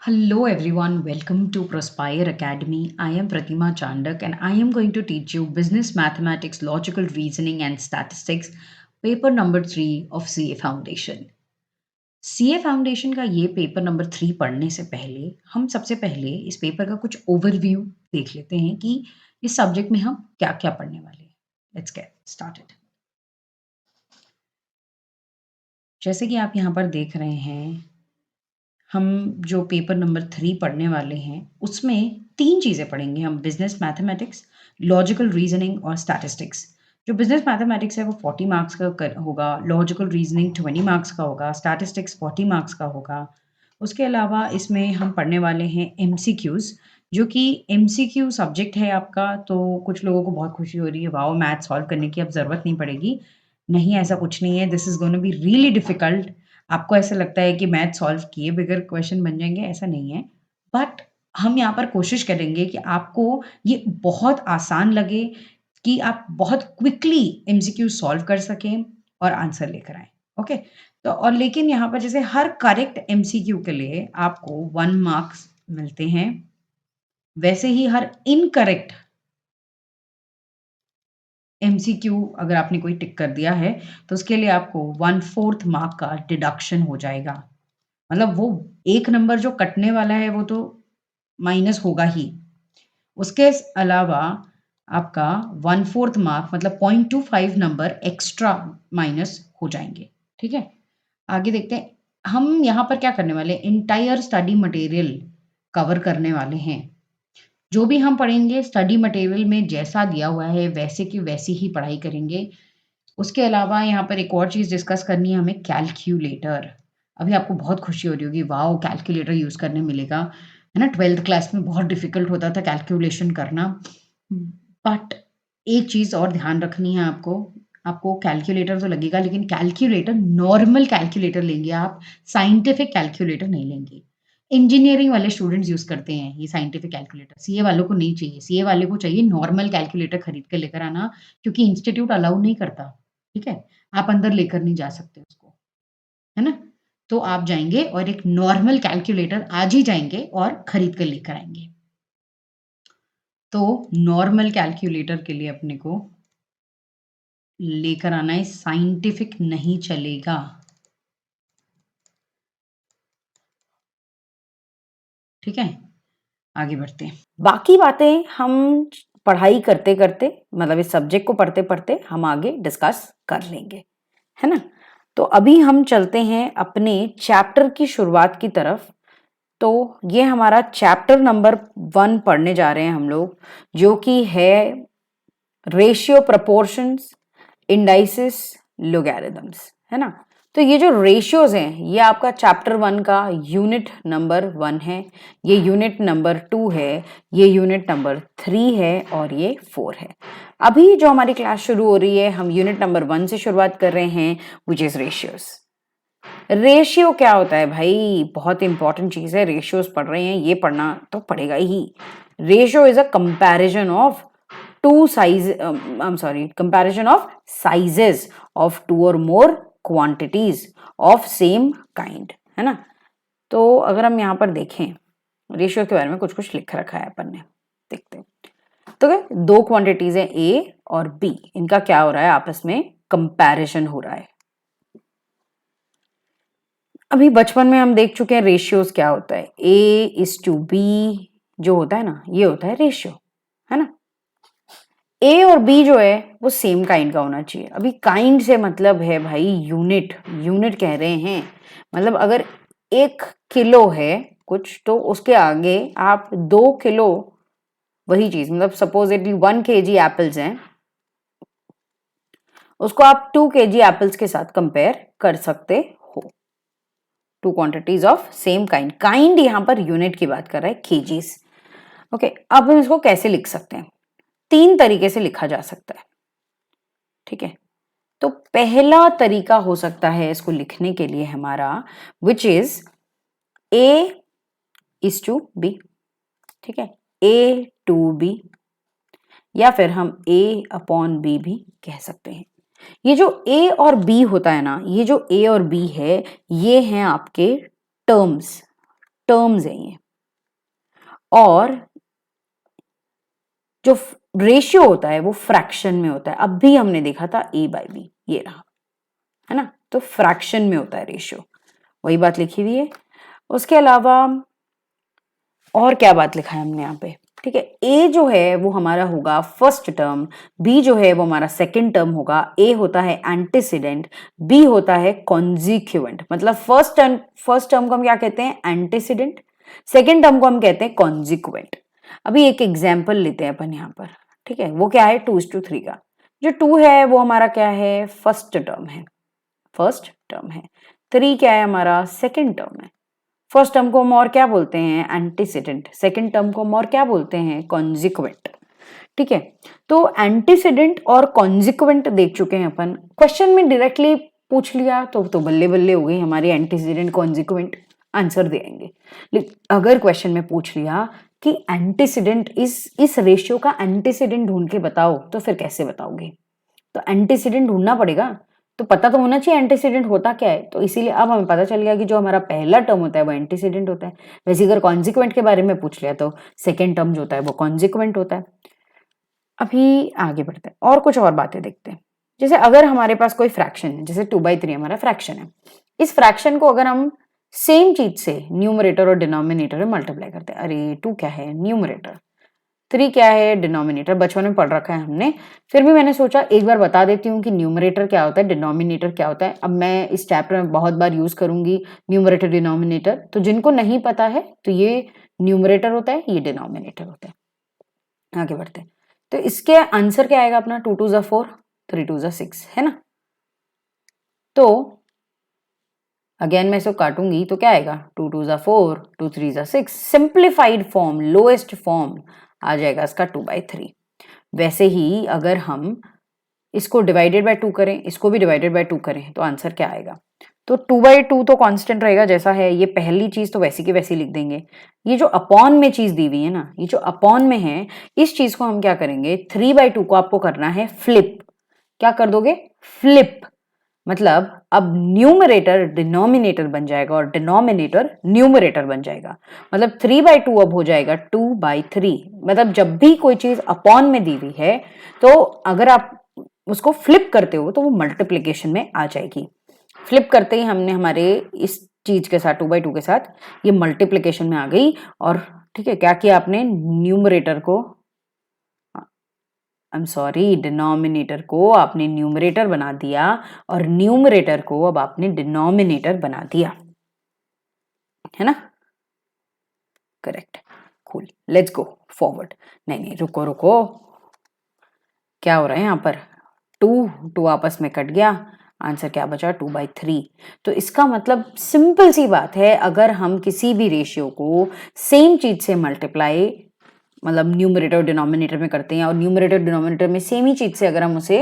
Hello everyone, welcome to Prospire Academy. I am Pratima Chandak and I am going to teach you Business Mathematics, Logical Reasoning and Statistics, paper number 3 of CA Foundation. CA Foundation का ये paper number 3 पढ़ने से पहले हम सबसे पहले इस paper का कुछ ओवरव्यू देख लेते हैं कि इस सब्जेक्ट में हम क्या-क्या पढ़ने वाले हैं। Let's get started. जैसे कि आप यहाँ पर देख रहे हैं हम जो पेपर नंबर 3 पढ़ने वाले हैं, उसमें 3 चीज़ें पढ़ेंगे हम बिज़नेस मैथमेटिक्स, लॉजिकल रीज़निंग और स्टैटिस्टिक्स। जो बिज़नेस मैथमेटिक्स है वो 40 मार्क्स का होगा, लॉजिकल रीज़निंग 20 मार्क्स का होगा, स्टैटिस्टिक्स 40 मार्क्स का होगा। उसके अलावा इसमें हम पढ़ने वाले हैं एमसीक्यूज़, जो कि एमसीक्यू सब्जेक्ट है आपका, तो कुछ लोगों को बहुत खुशी हो रही है, वाओ! मैथ सॉल्व करने की अब ज़रूरत नहीं पड़ेगी। नहीं, ऐसा कुछ नहीं है, this is gonna be really difficult. आपको ऐसा लगता है कि मैथ सॉल्व किए बगैर क्वेश्चन बन जाएँगे, ऐसा नहीं है। बट हम यहाँ पर कोशिश करेंगे कि आपको ये बहुत आसान लगे कि आप बहुत क्विकली एमसीक्यू सॉल्व कर सकें और आंसर लेकर आएँ, ओके? तो और लेकिन यहाँ पर जैसे हर करेक्ट एमसीक्यू के लिए आपको 1 मार्क्स मिलते हैं, वैसे ही हर इनकरेक्ट एमसीक्यू अगर आपने कोई टिक कर दिया है, तो उसके लिए आपको 1/4 मार्क का डिडक्शन हो जाएगा। मतलब वो 1 नंबर जो कटने वाला है वो तो माइनस होगा ही। उसके अलावा आपका 1/4 मार्क मतलब 0.25 नंबर एक्स्ट्रा माइनस हो जाएँगे, ठीक है? आगे देखते हैं, हम यहाँ पर क्या करने वाले हैं, एंटायर स्टडी मटेरियल कवर करने वाले हैं। जो भी हम पढ़ेंगे स्टडी मटेरियल में जैसा दिया हुआ है वैसे की वैसी ही पढ़ाई करेंगे। उसके अलावा यहाँ पर एक और चीज़ डिस्कस करनी है हमें कैलकुलेटर। अभी आपको बहुत खुशी हो रही होगी, वाओ! कैलकुलेटर यूज़ करने मिलेगा, है ना? 12th क्लास में बहुत डिफ़िकल्ट होता था कैलकुलेशन करना। बट एक चीज़ और ध्यान रखनी है आपको, आपको कैलकुलेटर तो लगेगा लेकिन कैलकुलेटर नॉर्मल कैलकुलेटर लेंगे आप, साइंटिफिक कैलकुलेटर नहीं लेंगे। इंजीनियरिंग वाले स्टूडेंट्स यूज़ करते हैं ये साइंटिफिक कैलकुलेटर, सीए वालों को नहीं चाहिए। सीए वाले को चाहिए नॉर्मल कैलकुलेटर खरीद के लेकर आना, क्योंकि इंस्टीट्यूट अलाउ नहीं करता। ठीक है? आप अंदर लेकर नहीं जा सकते उसको, है ना? तो आप जाएँगे और एक नॉर्मल कैलकुलेटर आज ही जाएँगे और खरीद कर लेकर आएँगे। तो नॉर्मल कैलकुलेटर के लिए अपने को लेकर आना है, साइंटिफिक नहीं चलेगा। ठीक है? आगे बढ़ते हैं। बाकी बातें हम पढ़ाई करते-करते मतलब इस सब्जेक्ट को पढ़ते-पढ़ते हम आगे डिस्कस कर लेंगे, है ना? तो अभी हम चलते हैं अपने चैप्टर की शुरुआत की तरफ। तो ये हमारा चैप्टर नंबर 1 पढ़ने जा रहे हैं हम लोग, जो कि है रेशियो प्रोपोर्शंस, इंडाइसिस, लोगैरिथम्स, है ना? तो ये जो रेशियोज हैं, ये आपका चैप्टर 1 का यूनिट नंबर 1 है, ये यूनिट नंबर 2 है, ये यूनिट नंबर 3 है और ये 4 है। अभी जो हमारी क्लास शुरू हो रही है, हम यूनिट नंबर 1 से शुरुआत कर रहे हैं, व्हिच इज रेशियोज। रेशियो क्या होता है भाई? बहुत इंपॉर्टेंट चीज है, रेशियोज पढ़ रहे हैं, ये पढ़ना तो पड़ेगा ही। Ratio is a comparison of comparison of sizes of two or more quantities of same kind, है ना? तो अगर हम यहाँ पर देखें रेशियो के बारे में कुछ कुछ लिख रखा है अपन ने, देखते हैं। तो क्या दो क्वांटिटीज है ए और बी, इनका क्या हो रहा है, आपस में कंपैरिजन हो रहा है। अभी बचपन में हम देख चुके हैं रेशियोज क्या होता है, A/B जो होता है ना, ये होता है रेशियो, है ना? ए और बी जो है वो सेम काइंड का होना चाहिए। अभी काइंड से मतलब है भाई यूनिट, यूनिट कह रहे हैं। मतलब अगर 1 किलो है कुछ, तो उसके आगे आप 2 किलो वही चीज, मतलब सपोजिटली 1 kg एप्पल्स हैं, उसको आप 2 kg एप्पल्स के साथ कंपेयर कर सकते हो। Two quantities of same kind, kind यहां पर यूनिट की बात कर रहा है, केजीस। ओके, अब हम इसको कैसे लिख सकते हैं? 3 तरीके से लिखा जा सकता है, ठीक है? तो पहला तरीका हो सकता है इसको लिखने के लिए हमारा, विच इज A/B, ठीक है? A/B, या फिर हम A/B भी कह सकते हैं। ये जो A और B होता है ना, ये जो A और B है, ये हैं आपके टर्म्स, टर्म्स हैं ये, और जो रेशियो होता है वो फ्रैक्शन में होता है। अब भी हमने देखा था a/b, ये रहा, है ना, तो फ्रैक्शन में होता है रेशियो, वही बात लिखी हुई है। उसके अलावा और क्या बात लिखा है हमने यहाँ पे, ठीक है, a जो है वो हमारा होगा फर्स्ट टर्म, b जो है वो हमारा सेकंड टर्म होगा, a होता है एंटीसीडेंट, b होता है कॉन्जिक्वेंट। मतलब फर्स्ट टर्म को हम क्या कहते हैं, एंटीसीडेंट, सेकंड टर्म को हम कहते हैं कॉन्जिक्वेंट। अभी एक एग्जाम्पल लेते हैं अपन यहाँ पर, ठीक है, वो क्या है 2:3 का। जो 2 है वो हमारा क्या है, फर्स्ट टर्म है, फर्स्ट टर्म है। 3 क्या है हमारा, सेकंड टर्म है। फर्स्ट टर्म को हम और क्या बोलते हैं, एंटीसीडेंट, सेकंड टर्म को हम और क्या बोलते हैं, कॉन्जिक्वेंट। ठीक है, तो एंटीसीडेंट और कॉन्जिक्वेंट देख चुके हैं अपन। क्वेश्चन में डायरेक्टली पूछ लिया तो बल्ले बल्ले हो गई हमारी, एंटीसीडेंट कॉन्जिक्वेंट आंसर देंगे। लेकिन अगर क्वेश्चन में पूछ लिया कि एंटीसीडेंट इस रेशियो का एंटीसीडेंट ढूंढ के बताओ, तो फिर कैसे बताओगे? तो एंटीसीडेंट ढूंढना पड़ेगा, तो पता तो होना चाहिए एंटीसीडेंट होता क्या है। तो इसीलिए अब हमें पता चल गया कि जो हमारा पहला टर्म होता है वो एंटीसीडेंट होता है। वैसे अगर कॉन्जिक्वेंट के बारे में पूछ लिया तो सेकेंड टर्म जो होता है वो कॉन्जिक्वेंट होता है। अभी आगे बढ़ते हैं और कुछ और बातें देखते हैं। जैसे अगर हमारे पास कोई फ्रैक्शन है, जैसे 2/3 हमारा फ्रैक्शन है, इस फ्रैक्शन को अगर हम सेम चीज से न्यूमरेटर और डिनोमिनेटर में मल्टीप्लाई करते हैं, अरे 2 क्या है न्यूमरेटर, 3 क्या है डिनोमिनेटर, बचपन में पढ़ रखा है हमने, फिर भी मैंने सोचा एक बार बता देती हूँ कि न्यूमरेटर क्या होता है, डिनोमिनेटर क्या होता है। अब मैं इस चैप्टर में बहुत बार यूज करूंगी न्यूमरेटर डिनोमिनेटर, तो जिनको नहीं पता है तो ये न्यूमरेटर होता है, ये डिनोमिनेटर होता है। आगे बढ़ते हैं, तो इसके आंसर क्या आएगा अपना, 2 2 4, 3 2 6, है ना। तो अगेन मैं इसको काटूंगी तो क्या आएगा, 2 2 4, 2 3 6, सिंप्लीफाइड फॉर्म, लोएस्ट फॉर्म आ जाएगा इसका 2/3। वैसे ही अगर हम इसको डिवाइडेड बाय 2 करें, इसको भी डिवाइडेड बाय 2 करें, तो आंसर क्या आएगा, तो 2/2 तो कांस्टेंट रहेगा जैसा है, ये पहली चीज तो वैसी की वैसी लिख देंगे। ये जो अपॉन में चीज दी हुई है ना, ये जो अपॉन में है, इस चीज को हम क्या करेंगे, 3/2 को आपको करना है फ्लिप। क्या कर दोगे, फ्लिप, मतलब अब न्यूमरेटर डिनोमिनेटर बन जाएगा और डिनोमिनेटर न्यूमरेटर बन जाएगा। मतलब 3/2 अब हो जाएगा 2/3। मतलब जब भी कोई चीज अपॉन में दी हुई है, तो अगर आप उसको फ्लिप करते हो तो वो मल्टीप्लिकेशन में आ जाएगी। फ्लिप करते ही हमने हमारे इस चीज के साथ 2/2 के साथ ये मल्टीप्लिकेशन में आ गई। और ठीक है, क्या किया आपने, न्यूमरेटर को, आई एम सॉरी, डिनोमिनेटर को आपने न्यूमरेटर बना दिया और न्यूमरेटर को अब आपने डिनोमिनेटर बना दिया, है ना, correct, cool, let's go forward. नहीं रुको रुको, क्या हो रहा है यहाँ पर, 2 आपस में कट गया, आंसर क्या बचा, 2/3। तो इसका मतलब सिंपल सी बात है, अगर हम किसी भी रेशियो को सेम चीज से मल्टीप्लाई, मतलब न्यूमरेटर और डिनोमिनेटर में करते हैं, और न्यूमरेटर डिनोमिनेटर में सेम ही चीज से अगर हम उसे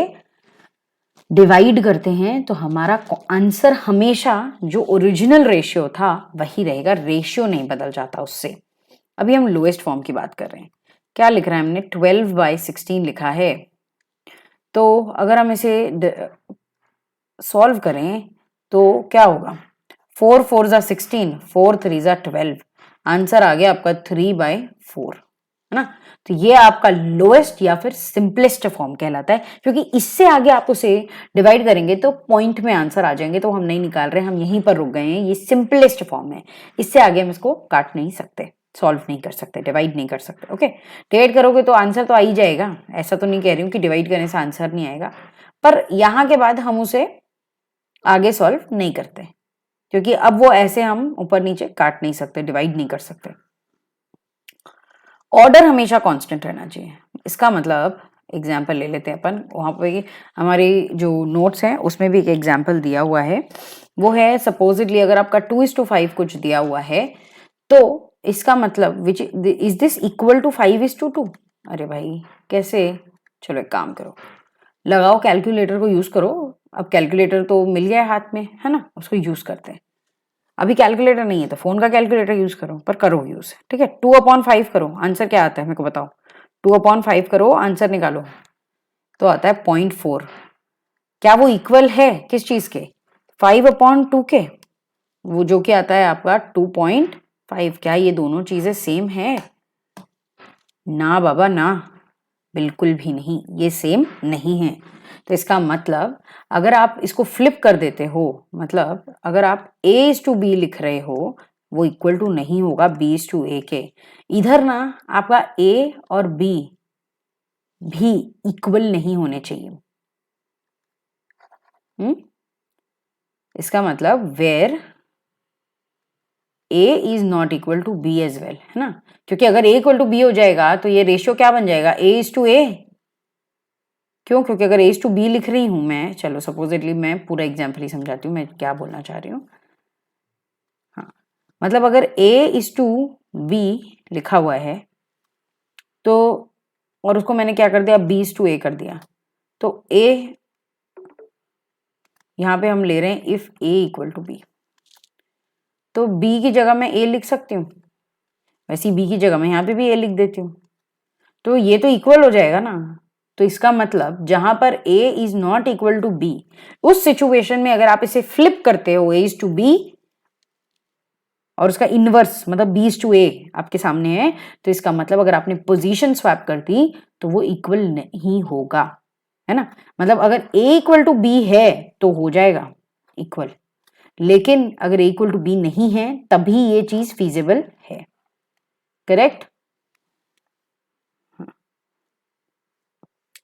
डिवाइड करते हैं, तो हमारा आंसर हमेशा जो ओरिजिनल रेशियो था वही रहेगा, रेशियो नहीं बदल जाता उससे। अभी हम लोएस्ट फॉर्म की बात कर रहे हैं। क्या लिख रहा है हमने, 12/16 लिखा है। तो अगर हम इसे सॉल्व करें तो क्या होगा, 4 4 16, 4 3 12, आंसर आ गया आपका 3/4, है ना। तो ये आपका लोएस्ट या फिर सिंपलेस्ट फॉर्म कहलाता है, क्योंकि इससे आगे आप उसे डिवाइड करेंगे तो पॉइंट में आंसर आ जाएंगे, तो हम नहीं निकाल रहे, हम यहीं पर रुक गए हैं, ये सिंपलेस्ट फॉर्म है। इससे आगे हम इसको काट नहीं सकते, सॉल्व नहीं कर सकते, डिवाइड नहीं कर सकते। ओके, डिवाइड करोगे तो आंसर तो आ ही जाएगा, ऐसा तो नहीं कह रही हूँ कि डिवाइड करने से आंसर नहीं आएगा, पर यहां के बाद हम उसे आगे सॉल्व नहीं करते, क्योंकि अब वो ऐसे हम ऊपर नीचे काट नहीं सकते, डिवाइड नहीं कर सकते। ऑर्डर हमेशा कांस्टेंट रहना चाहिए। इसका मतलब एग्जाम्पल ले लेते हैं अपन, वहां पे हमारी जो नोट्स हैं उसमें भी एक एग्जाम्पल दिया हुआ है, वो है सपोजिटली अगर आपका 2:5 कुछ दिया हुआ है, तो इसका मतलब which is this equal to 5:2। अरे भाई कैसे, चलो एक काम करो, लगाओ कैलकुलेटर को यूज करो। अब कैलकुलेटर तो मिल गया है हाथ में, है ना, उसको यूज करते हैं। अभी कैलकुलेटर नहीं है तो फोन का कैलकुलेटर यूज करो, पर करो यूज, ठीक है। 2/5 करो, आंसर क्या आता है मेरे को बताओ, 2/5 करो, आंसर निकालो, तो आता है 0.4। क्या वो इक्वल है किस चीज के, 5/2 के, वो जो कि आता है आपका 2.4। 5। क्या ये दोनों चीजें सेम है? ना बाबा ना, बिल्कुल भी नहीं, ये सेम नहीं है। तो इसका मतलब अगर आप इसको फ्लिप कर देते हो, मतलब अगर आप A:B लिख रहे हो, वो इक्वल टू नहीं होगा B:A के। इधर ना आपका A और B भी इक्वल नहीं होने चाहिए। इसका मतलब where A is not equal to B as well, है ना? क्योंकि अगर A इक्वल टू B हो जाएगा तो ये रेशियो क्या बन जाएगा? A:A। क्यों? क्योंकि अगर A:B लिख रही हूं मैं, चलो सपोजिटली मैं पूरा एग्जाम्पल ही समझाती हूँ मैं क्या बोलना चाह रही हूँ। हाँ, मतलब अगर A:B लिखा हुआ है तो, और उसको मैंने क्या कर दिया, B:A कर दिया, तो A यहाँ पे हम ले रहे हैं if A equal to B, तो B की जगह मैं A लिख सकती हूँ, वैसे B की जगह मैं यहाँ पे भी A लिख देती हूँ, तो ये तो इक्वल हो जाएगा ना। तो इसका मतलब जहां पर A is not equal to B, उस सिचुएशन में अगर आप इसे फ्लिप करते हो A इज टू B और उसका इनवर्स मतलब B इज टू A आपके सामने है, तो इसका मतलब अगर आपने पोजीशन स्वैप कर दी तो वो इक्वल नहीं होगा, है ना? मतलब अगर A इक्वल टू B है तो हो जाएगा इक्वल, लेकिन अगर A इक्वल टू B नहीं है तभी ये चीज फीजिबल है। करेक्ट?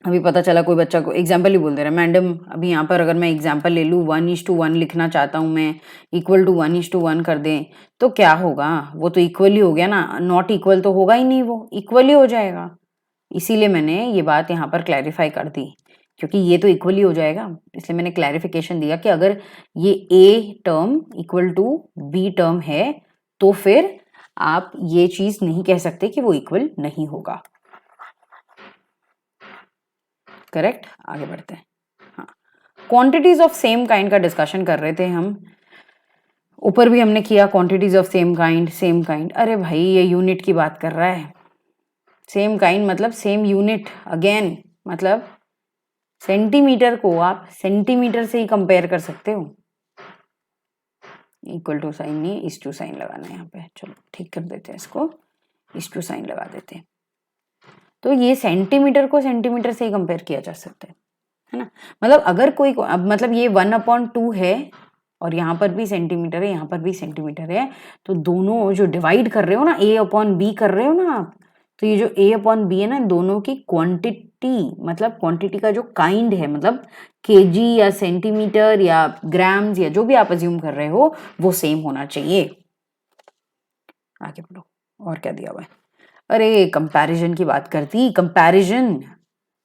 अभी पता चला कोई बच्चा को एग्जाम्पल ही बोल दे रहा है, मैडम अभी यहाँ पर अगर मैं एग्जाम्पल ले लूँ 1:1 लिखना चाहता हूँ मैं, इक्वल टू 1:1 कर दें तो क्या होगा? वो तो इक्वल ही हो गया ना, नॉट इक्वल तो होगा ही नहीं, वो इक्वल ही हो जाएगा। इसीलिए मैंने ये बात यहाँ पर क्लैरिफाई कर दी, क्योंकि ये तो इक्वल ही हो जाएगा, इसलिए मैंने क्लैरिफिकेशन दिया कि अगर ये A term equal to B term है तो फिर आप ये चीज नहीं कह सकते कि वो इक्वल नहीं होगा। करेक्ट? आगे बढ़ते हैं। हाँ, क्वांटिटीज ऑफ सेम काइंड का डिस्कशन कर रहे थे हम, ऊपर भी हमने किया क्वांटिटीज ऑफ सेम काइंड। अरे भाई ये यूनिट की बात कर रहा है, सेम काइंड मतलब सेम यूनिट, अगेन मतलब सेंटीमीटर को आप सेंटीमीटर से ही कंपेयर कर सकते हो। इक्वल टू साइन नहीं, इस टू साइन लगाना है यहाँ पे, चलो ठीक कर देते हैं इसको, इस टू साइन लगा देते हैं। तो ये सेंटीमीटर को सेंटीमीटर से ही कंपेयर किया जा सकता है ना? मतलब अगर कोई अब मतलब ये 1/2 है और यहाँ पर भी सेंटीमीटर है, यहाँ पर भी सेंटीमीटर है, तो दोनों जो डिवाइड कर रहे हो ना, A/B कर रहे हो ना आप, तो ये जो A/B है ना, दोनों की क्वांटिटी, मतलब क्वांटिटी का जो काइंड है, मतलब केजी या सेंटीमीटर या ग्राम्स या जो भी आप अज्यूम कर रहे हो वो सेम होना चाहिए। आगे बढ़ो, और क्या दिया हुआ है? अरे कंपैरिजन की बात करती, कंपैरिजन।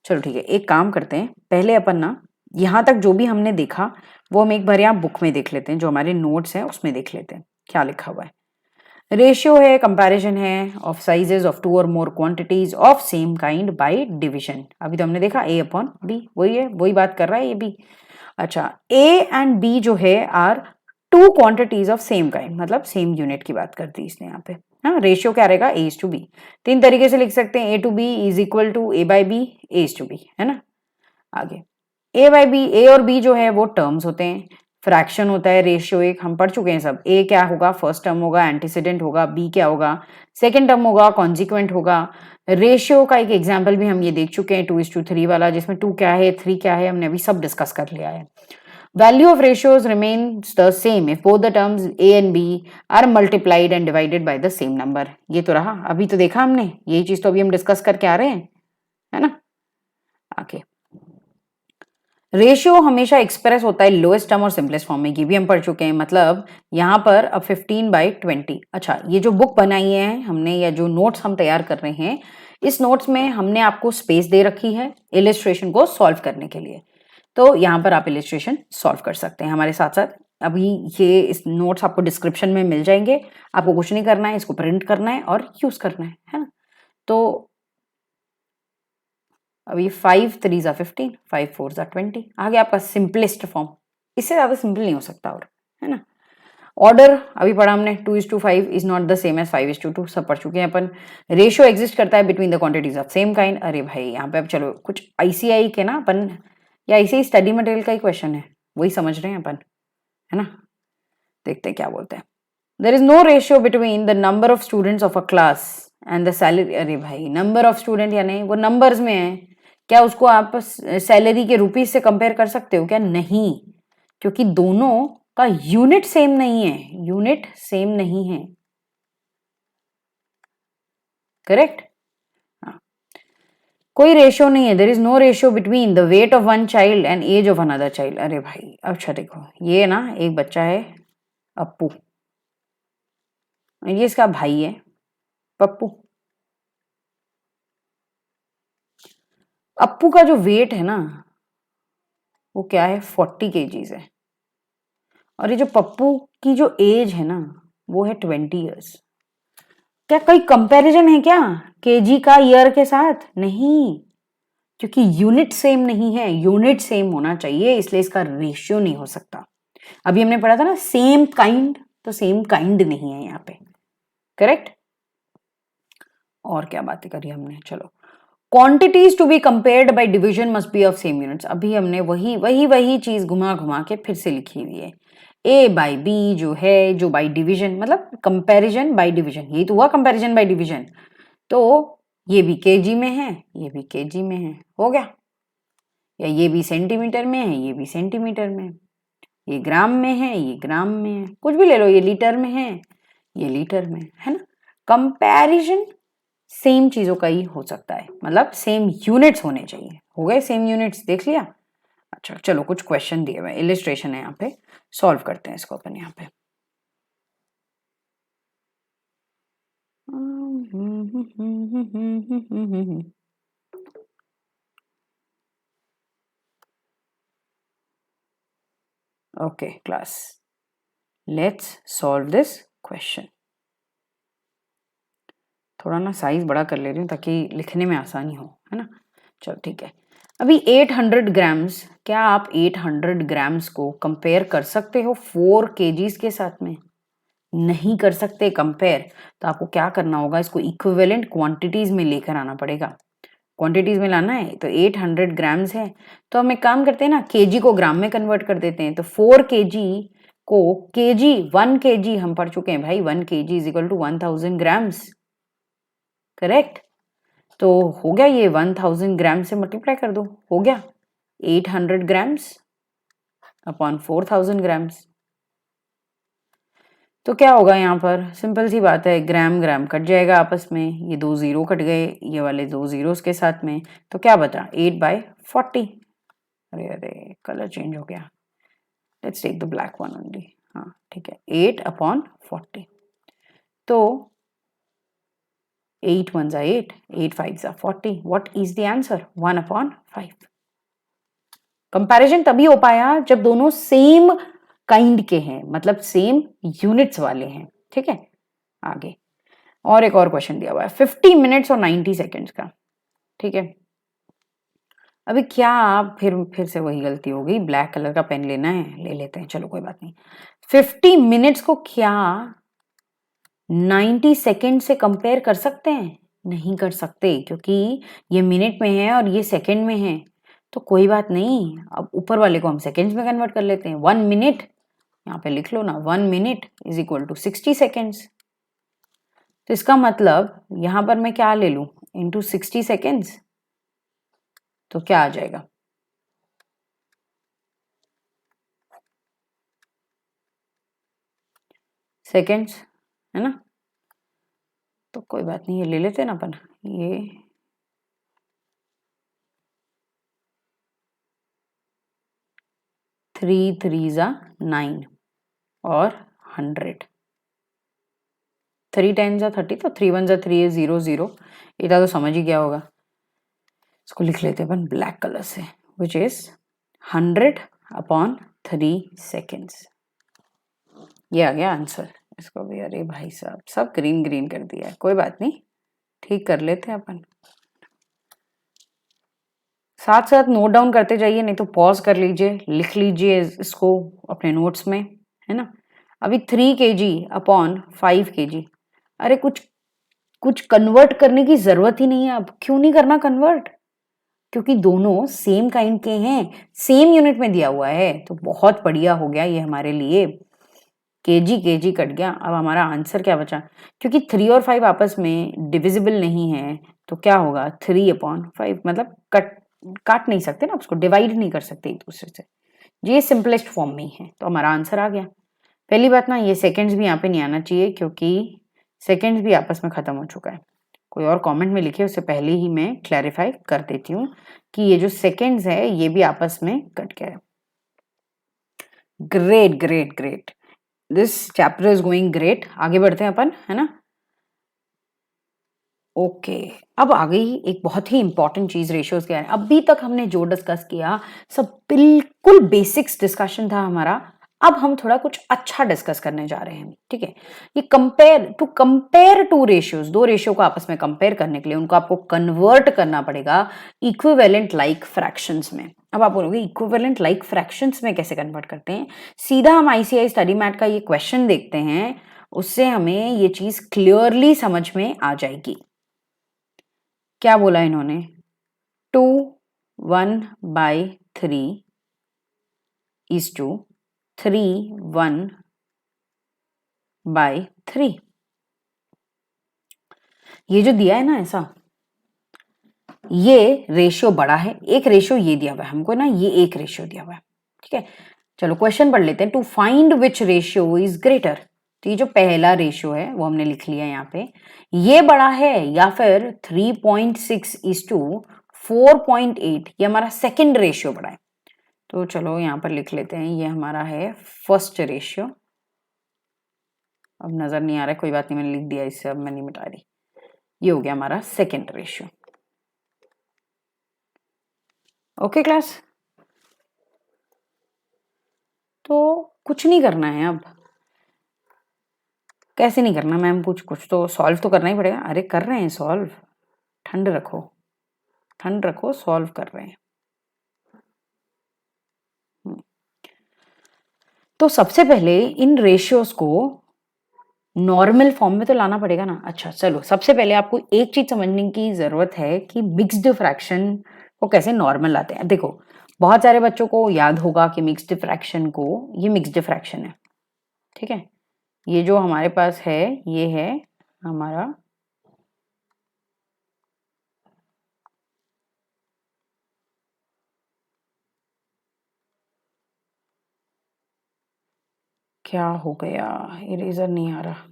चलो ठीक है, एक काम करते हैं, पहले अपन ना यहाँ तक जो भी हमने देखा वो हम एक बार यहाँ बुक में देख लेते हैं, जो हमारे नोट्स हैं उसमें देख लेते हैं क्या लिखा हुआ है। रेशियो है, कंपैरिजन है ऑफ साइजेस ऑफ 2 और more quantities of same kind by division. अभी तो हमने देखा A/B, वही है, वही बात कर रहा है ये भी। अच्छा, A एंड B जो है are 2 quantities of same kind, मतलब सेम यूनिट की बात करती है इसने यहाँ पे। हाँ, रेशियो क्या रहेगा? A:B। 3 तरीके से लिख सकते हैं, A/B is equal to A/B, A:B, है ना? आगे A/B, A और B जो है वो टर्म्स होते हैं, फ्रैक्शन होता है, रेशियो एक हम पढ़ चुके हैं सब। A क्या होगा? फर्स्ट टर्म होगा, एंटीसीडेंट होगा। B क्या होगा? सेकंड टर्म होगा, कॉन्जिक्वेंट होगा। रेशियो का एक एग्जांपल भी हम ये देख चुके हैं 2:3 वाला, जिसमें 2 क्या है, 3 क्या है, हमने अभी सब डिस्कस कर लिया है। Value of ratios remains the same if both the terms A and B are multiplied and divided by the same number। ये तो रहा, अभी तो देखा हमने, यही चीज तो अभी हम डिस्कस करके आ रहे हैं, है ना? आगे रेशियो हमेशा एक्सप्रेस होता है लोएस्ट टर्म और सिंपलेस्ट फॉर्म में, ये भी हम पढ़ चुके हैं। मतलब यहाँ पर अब 15/20। अच्छा, ये जो बुक बनाई है हमने या जो नोट्स हम तैयार कर रहे हैं, इस नोट्स में हमने आपको स्पेस दे रखी है इलिस्ट्रेशन को सॉल्व करने के लिए, तो यहाँ पर आप इलिस्ट्रेशन सॉल्व कर सकते हैं हमारे साथ साथ। अभी ये इस नोट्स आपको डिस्क्रिप्शन में मिल जाएंगे, आपको कुछ नहीं करना है, इसको प्रिंट करना है और यूज करना है ना? तो अभी 5 3 ज़ा 15, 5 4 ज़ा 20, आगे आपका सिंपलेस्ट फॉर्म, इससे ज्यादा सिंपल नहीं हो सकता, और है ना? ऑर्डर अभी पढ़ा हमने, 2:5 is not the same as 5:2, सब पढ़ चुके हैं अपन। रेशियो एग्जिस्ट करता है between the quantities of same kind. अरे भाई यहाँ पे अब चलो कुछ ICI के ना अपन, या ICI स्टडी मटेरियल का ही क्वेश्चन है, वही समझ रहे हैं अपन, है ना? देखते हैं क्या बोलते हैं। There is no ratio between the number of students of a class and the salary. अरे भाई, नंबर ऑफ स्टूडेंट यानी वो नंबर्स में है, क्या उसको आप सैलरी के रुपीज से कंपेयर कर सकते हो क्या? नहीं, क्योंकि दोनों का यूनिट सेम नहीं है, यूनिट सेम नहीं है। करेक्ट? कोई रेशियो नहीं है, there is no ratio between the weight of one child and age of another child. अरे भाई, अच्छा देखो, ये ना एक बच्चा है अप्पू, ये इसका भाई है पप्पू। अप्पू का जो वेट है ना वो क्या है, 40 kgs है, और ये जो पप्पू की जो एज है ना वो है 20 ईयर्स। क्या कोई कंपैरिजन है क्या केजी का ईयर के साथ? नहीं, क्योंकि यूनिट सेम नहीं है, यूनिट सेम होना चाहिए, इसलिए इसका रेशियो नहीं हो सकता। अभी हमने पढ़ा था ना सेम काइंड, तो सेम काइंड नहीं है यहाँ पे। करेक्ट? और क्या बातें करी हमने, चलो quantities to be compared by division must be of same units. अभी हमने वही चीज घुमा घुमा के फिर से लिखी हुई है। ए बाई बी जो है, जो बाई डिवीजन, मतलब कंपैरिजन बाय डिवीजन, यही तो हुआ कंपैरिजन बाय डिवीजन। तो ये भी केजी में है, ये भी केजी में है, हो गया। या ये भी सेंटीमीटर में है, ये भी सेंटीमीटर में, ये ग्राम में है, ये ग्राम में है, कुछ भी ले लो, ये लीटर में है, ये लीटर में है ना। कंपैरिजन सेम चीजों का ही हो सकता है, मतलब सेम यूनिट्स होने चाहिए। हो गए सेम यूनिट्स, देख लिया। अच्छा चलो, कुछ क्वेश्चन दिए हुए, इलिस्ट्रेशन है यहाँ पे, सॉल्व करते हैं इसको अपन यहाँ पे। Okay class, let's solve this question. थोड़ा ना साइज बड़ा कर ले रही हूँ ताकि लिखने में आसानी हो, है ना। चलो ठीक है। अभी 800 ग्राम्स, क्या आप 800 ग्राम्स को कंपेयर कर सकते हो 4 kgs के साथ में? नहीं कर सकते कंपेयर। तो आपको क्या करना होगा, इसको इक्विवेलेंट क्वांटिटीज में लेकर आना पड़ेगा। क्वांटिटीज में लाना है तो 800 ग्राम्स है, तो हम एक काम करते हैं ना, केजी को ग्राम में कन्वर्ट कर देते हैं। तो 4 kg को केजी, 1 kg हम पढ़ चुके हैं भाई, 1 kg is equal to 1000 grams. Correct? तो हो गया, ये 1000 ग्राम से मल्टीप्लाई कर दो, हो गया 800 ग्राम्स अपॉन 4000 ग्राम्स। तो क्या होगा यहाँ पर, सिंपल सी बात है, ग्राम ग्राम कट जाएगा आपस में, ये 2 जीरो कट गए, ये वाले 2 जीरोस के साथ में, तो क्या बचा 8/40। अरे अरे, कलर चेंज हो गया, let's take the black one only. हाँ ठीक है, 8/40। तो 8 1s are 8, 8 5s are 40. What is the answer? 1/5. Comparison तभी हो पाया जब दोनों सेम काइंड के हैं, मतलब सेम यूनिट्स वाले हैं। ठीक है, आगे और एक और क्वेश्चन दिया हुआ है 50 मिनट्स और 90 सेकेंड्स का। ठीक है, अभी क्या आप फिर से वही गलती हो गई, ब्लैक कलर का पेन लेना है, ले लेते हैं, चलो कोई बात नहीं। 50 मिनट्स को क्या 90 सेकेंड से कंपेयर कर सकते हैं? नहीं कर सकते, क्योंकि ये मिनट में है और ये सेकेंड में है। तो कोई बात नहीं, अब ऊपर वाले को हम सेकेंड्स में कन्वर्ट कर लेते हैं। 1 मिनट, यहाँ पे लिख लो ना, 1 minute is equal to 60 seconds. तो इसका मतलब यहाँ पर मैं क्या ले लूँ, इंटू 60 सेकेंड्स, तो क्या आ जाएगा, सेकेंड्स, है ना। तो कोई बात नहीं, ये ले लेते हैं ना अपन, ये 3 3s are 9 और 100, 3 10s are 30, तो 3 1s are 3 है 0 0, इतना तो समझ ही गया होगा। इसको लिख लेते हैं अपन ब्लैक कलर से, विच इज 100/3 सेकेंड्स। ये आ गया आंसर। इसको भी, अरे भाई साहब, सब ग्रीन ग्रीन कर दिया है, कोई बात नहीं, ठीक कर लेते हैं अपन। साथ साथ नोट डाउन करते जाइए, नहीं तो पॉज कर लीजिए, लिख लीजिए इसको अपने नोट्स में, है ना। अभी 3 kg/5 kg, अरे कुछ कन्वर्ट करने की जरूरत ही नहीं है। अब क्यों नहीं करना कन्वर्ट, क्योंकि दोनों सेम काइंड के हैं, सेम यूनिट में दिया हुआ है, तो बहुत बढ़िया हो गया ये हमारे लिए केजी कट गया। अब हमारा आंसर क्या बचा, क्योंकि 3 और 5 आपस में डिविजिबल नहीं है तो क्या होगा 3/5, मतलब काट नहीं सकते ना, उसको डिवाइड नहीं कर सकते एक दूसरे से। ये सिंपलेस्ट फॉर्म में ही है, तो हमारा आंसर आ गया। पहली बात ना, ये सेकंड्स भी यहाँ पे नहीं आना चाहिए क्योंकि सेकंड्स भी आपस में खत्म हो चुका है। कोई और कमेंट में लिखे, उससे पहले ही मैं क्लैरिफाई कर देती हूँ कि ये जो सेकंड्स है ये भी आपस में कट गया है। Great great great, this chapter is going great. आगे बढ़ते हैं अपन, है ना। ओके, अब आ गई एक बहुत ही इंपॉर्टेंट चीज रेशियोज के बारे में। अभी तक हमने जो डिस्कस किया सब बिल्कुल बेसिक्स डिस्कशन था हमारा। अब हम थोड़ा कुछ अच्छा डिस्कस करने जा रहे हैं, ठीक है। ये कंपेयर टू रेशियोज, दो रेशियो को आपस में कंपेयर करने के लिए उनको आपको कन्वर्ट करना पड़ेगा इक्विवेलेंट लाइक फ्रैक्शंस में। अब आप बोलोगे इक्विवेलेंट लाइक फ्रैक्शंस में कैसे कन्वर्ट करते हैं? सीधा हम ICI स्टडी मैट का ये क्वेश्चन देखते हैं, उससे हमें ये चीज क्लियरली समझ में आ जाएगी। क्या बोला इन्होंने, 2 1/3 is to 3 1/3। ये जो दिया है ना ऐसा, ये रेशियो बड़ा है, एक रेशियो ये दिया हुआ है हमको ना, ये एक रेशियो दिया हुआ है, ठीक है। चलो क्वेश्चन पढ़ लेते हैं। To find which ratio is greater, तो ये जो पहला रेशियो है वो हमने लिख लिया यहाँ पे, ये बड़ा है या फिर 3.6 is to 4.8, ये हमारा सेकेंड रेशियो बड़ा है। तो चलो यहाँ पर लिख लेते हैं, ये हमारा है फर्स्ट रेशियो। अब नजर नहीं आ रहा है, कोई बात नहीं, मैंने लिख दिया इससे, अब मैं नहीं मिटा रही। ये हो गया हमारा सेकेंड रेशियो। ओके क्लास, तो कुछ नहीं करना है अब। कैसे नहीं करना मैम, कुछ तो सॉल्व तो करना ही पड़ेगा। अरे कर रहे हैं सॉल्व, ठंड रखो, सॉल्व कर रहे हैं। तो सबसे पहले इन रेशियोज को नॉर्मल फॉर्म में तो लाना पड़ेगा ना। अच्छा चलो, सबसे पहले आपको एक चीज समझने की जरूरत है कि मिक्स्ड फ्रैक्शन को कैसे नॉर्मल लाते हैं। देखो, बहुत सारे बच्चों को याद होगा कि मिक्स्ड फ्रैक्शन को, ये मिक्स्ड फ्रैक्शन है, ठीक है। ये जो हमारे पास है ये है हमारा क्या हो गया, इरेजर नहीं आ रहा।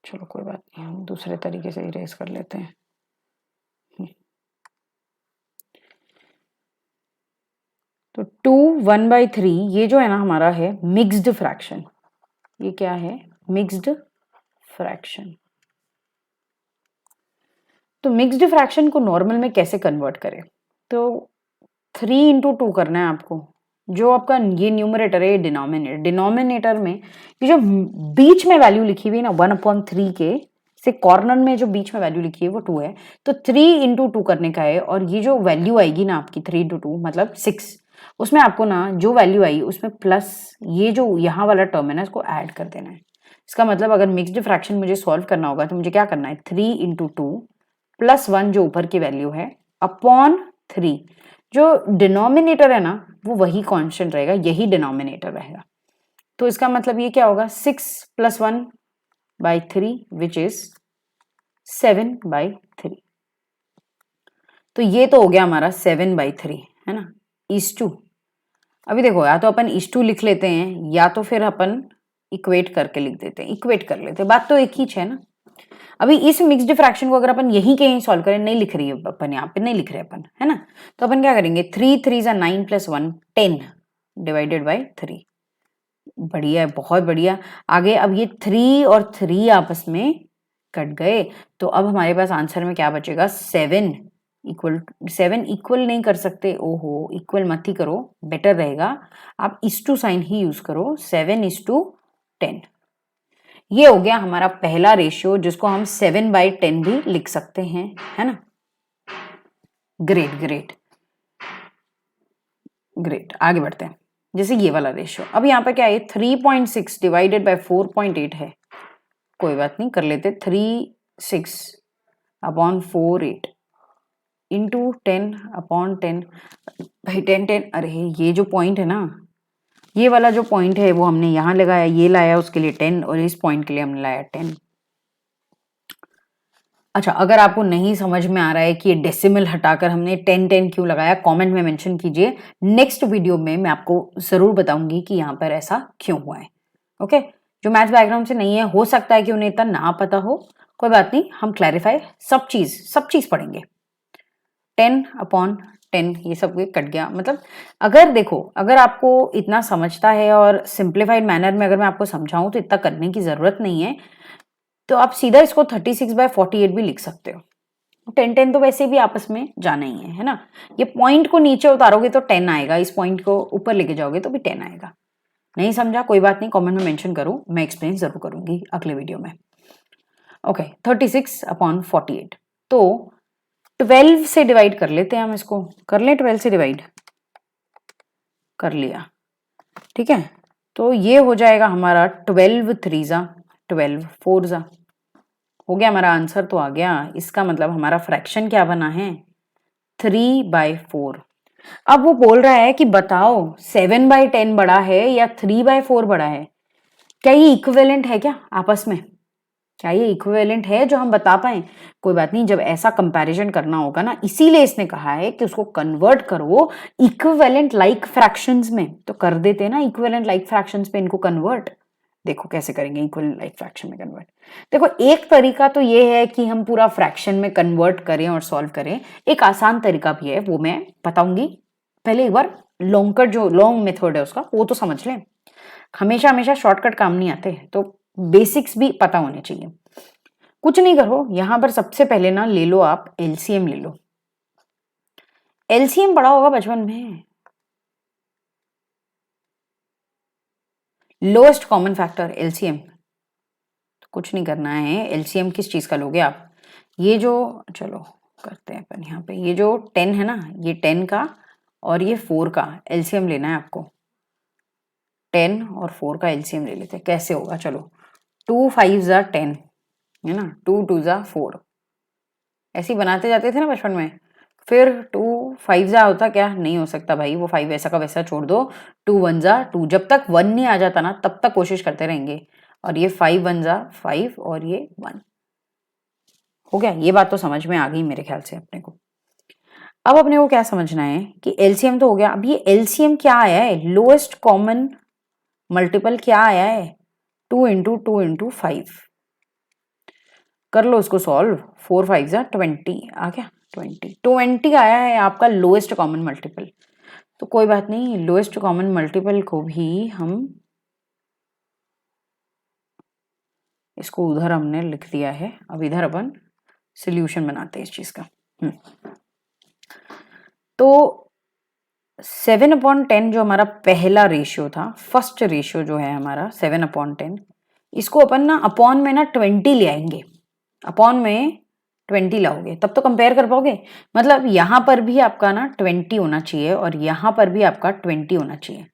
चलो कोई बात नहीं, हम दूसरे तरीके से इरेज कर लेते हैं। तो 2 1/3 ये जो है ना हमारा है मिक्स्ड फ्रैक्शन। ये क्या है, मिक्स्ड फ्रैक्शन। तो मिक्स्ड फ्रैक्शन को नॉर्मल में कैसे कन्वर्ट करें? तो 3/2 करना है आपको। जो आपका ये न्यूमरेटर है, डिनोमिनेटर में ये जो बीच में वैल्यू लिखी हुई है ना 1/3 के से कॉर्नर में जो बीच में वैल्यू लिखी है वो 2 है, तो 3/2 करने का है। और ये जो वैल्यू आएगी ना आपकी 3/2 मतलब 6, उसमें आपको ना जो वैल्यू आई उसमें प्लस ये जो यहाँ वाला टर्म है ना इसको ऐड कर देना है। इसका मतलब अगर मिक्स्ड फ्रैक्शन मुझे सॉल्व करना होगा तो मुझे क्या करना है, 3/2 + 1 जो ऊपर की वैल्यू है अपॉन 3, जो डिनोमिनेटर है ना वो वही कांस्टेंट रहेगा, यही डिनोमिनेटर रहेगा। तो इसका मतलब ये क्या होगा, 6 + 1/3 विच इज 7/3। तो ये तो हो गया हमारा 7/3, है ना, ईस टू। अभी देखो, या तो अपन ईस टू लिख लेते हैं या तो फिर अपन इक्वेट करके लिख देते हैं, इक्वेट कर लेते हैं, बात तो एक ही है ना। अभी इस मिक्स्ड फ्रैक्शन को अगर अपन यहीं कहीं सॉल्व करें, नहीं लिख रही है अपन, यहाँ पे नहीं लिख रहे अपन, है ना। तो अपन क्या करेंगे, 3 3 9 + 1 10 / 3। बढ़िया है, बहुत बढ़िया। आगे अब ये 3 और 3 आपस में कट गए, तो अब हमारे पास आंसर में क्या बचेगा, 7 इक्वल नहीं कर सकते, ओहो इक्वल मत ही करो, बेटर रहेगा आप ईस टू साइन ही यूज करो, 7:10। ये हो गया हमारा पहला रेशियो जिसको हम 7/10 भी लिख सकते हैं, है ना। ग्रेट ग्रेट ग्रेट, आगे बढ़ते हैं। जैसे ये वाला रेशियो, अब यहाँ पर क्या है, 3.6 / 4.8 है, कोई बात नहीं, कर लेते 3/6/4/8 × 10/10 भाई 10 10। अरे ये जो पॉइंट है ना ये वाला जो पॉइंट है वो हमने यहाँ लगाया, ये लाया उसके लिए 10 और इस पॉइंट के लिए हमने लाया 10। अच्छा, अगर आपको नहीं समझ में आ रहा है कि ये डेसिमल हटाकर हमने 10 क्यों लगाया, कमेंट में मेंशन कीजिए। नेक्स्ट वीडियो में मैं आपको जरूर बताऊंगी कि यहाँ पर ऐसा क्यों हुआ है। ओके, जो मैथ्स बैकग्राउंड से नहीं है, हो सकता है कि उन्हें इतना ना पता हो, कोई बात नहीं, हम क्लैरिफाई सब चीज पढ़ेंगे। 10/10 ये सब कट गया। मतलब अगर देखो, अगर आपको इतना समझता है और सिंप्लीफाइड मैनर में अगर मैं आपको समझाऊं तो इतना करने की जरूरत नहीं है, तो आप सीधा इसको 36/48 भी लिख सकते हो। 10 तो वैसे भी आपस में जाना ही है ना। ये पॉइंट को नीचे उतारोगे तो 10 आएगा, इस पॉइंट को ऊपर लेके जाओगे तो भी 10 आएगा। नहीं समझा, कोई बात नहीं, कमेंट में मेंशन करो, मैं एक्सप्लेन जरूर करूंगी अगले वीडियो में। ओके, 36/48 तो 12 से डिवाइड कर लेते हैं हम इसको। कर लें 12 से डिवाइड, कर लिया, ठीक है। तो ये हो जाएगा हमारा 12 3 12 4 हो गया, हमारा आंसर तो आ गया। इसका मतलब हमारा फ्रैक्शन क्या बना है, 3/4। अब वो बोल रहा है कि बताओ 7/10 बड़ा है या 3/4 बड़ा है। क्या ये इक्विवेलेंट है क्या आपस में? क्या ये इक्विवेलेंट है जो हम बता पाए? कोई बात नहीं, जब ऐसा कंपैरिजन करना होगा ना, इसीलिए इसने कहा है कि उसको कन्वर्ट करो इक्विवेलेंट लाइक फ्रैक्शंस में। तो कर देते हैं ना इक्विवेलेंट लाइक फ्रैक्शंस पे इनको कन्वर्ट। देखो कैसे करेंगे इक्विवेलेंट लाइक फ्रैक्शन में कन्वर्ट। देखो, एक तरीका तो ये है कि हम पूरा फ्रैक्शन में कन्वर्ट करें और सॉल्व करें। एक आसान तरीका भी है, वो मैं बताऊंगी। पहले एक बार लॉन्ग मेथड है उसका, वो तो समझ लें। हमेशा हमेशा शॉर्टकट काम नहीं आते, तो बेसिक्स भी पता होने चाहिए। कुछ नहीं करो, यहां पर सबसे पहले ना ले लो, आप एलसीएम ले लो। एलसीएम पढ़ा होगा बचपन में, लोएस्ट कॉमन फैक्टर एलसीएम। तो कुछ नहीं करना है, एलसीएम किस चीज का लोगे आप, ये जो, चलो करते हैं अपन यहाँ पे, ये जो 10 है ना, ये 10 का और ये 4 का एलसीएम लेना है आपको। 10 और 4 का एलसीएम ले लेते हैं, कैसे होगा, चलो 2 5 10 है ना, 2 2 4, ऐसे ही बनाते जाते थे ना बचपन में। फिर 2 5 होता क्या, नहीं हो सकता भाई, वो 5 वैसा का वैसा छोड़ दो। 2 1 2, जब तक 1 नहीं आ जाता ना तब तक कोशिश करते रहेंगे। और ये 5 1 5 और ये 1 हो गया। ये बात तो समझ में आ गई मेरे ख्याल से अपने को। अब अपने को क्या समझना है कि एलसीएम तो हो गया। अब ये एलसीएम क्या आया है, लोएस्ट कॉमन मल्टीपल क्या आया है, 2 × 2 × 5। कर लो उसको सॉल्व, 4 5 20 आ गया, 20 आया है आपका लोएस्ट कॉमन मल्टीपल। तो कोई बात नहीं, लोएस्ट कॉमन मल्टीपल को भी हम इसको उधर हमने लिख दिया है। अब इधर अपन सॉल्यूशन बनाते हैं इस चीज का। तो 7/10 जो हमारा पहला रेशियो था, फर्स्ट रेशियो जो है हमारा 7/10, इसको अपन ना अपॉन में ना 20 ले आएंगे। अपॉन में 20 लाओगे तब तो कंपेयर कर पाओगे। मतलब यहां पर भी आपका ना 20 होना चाहिए और यहां पर भी आपका 20 होना चाहिए।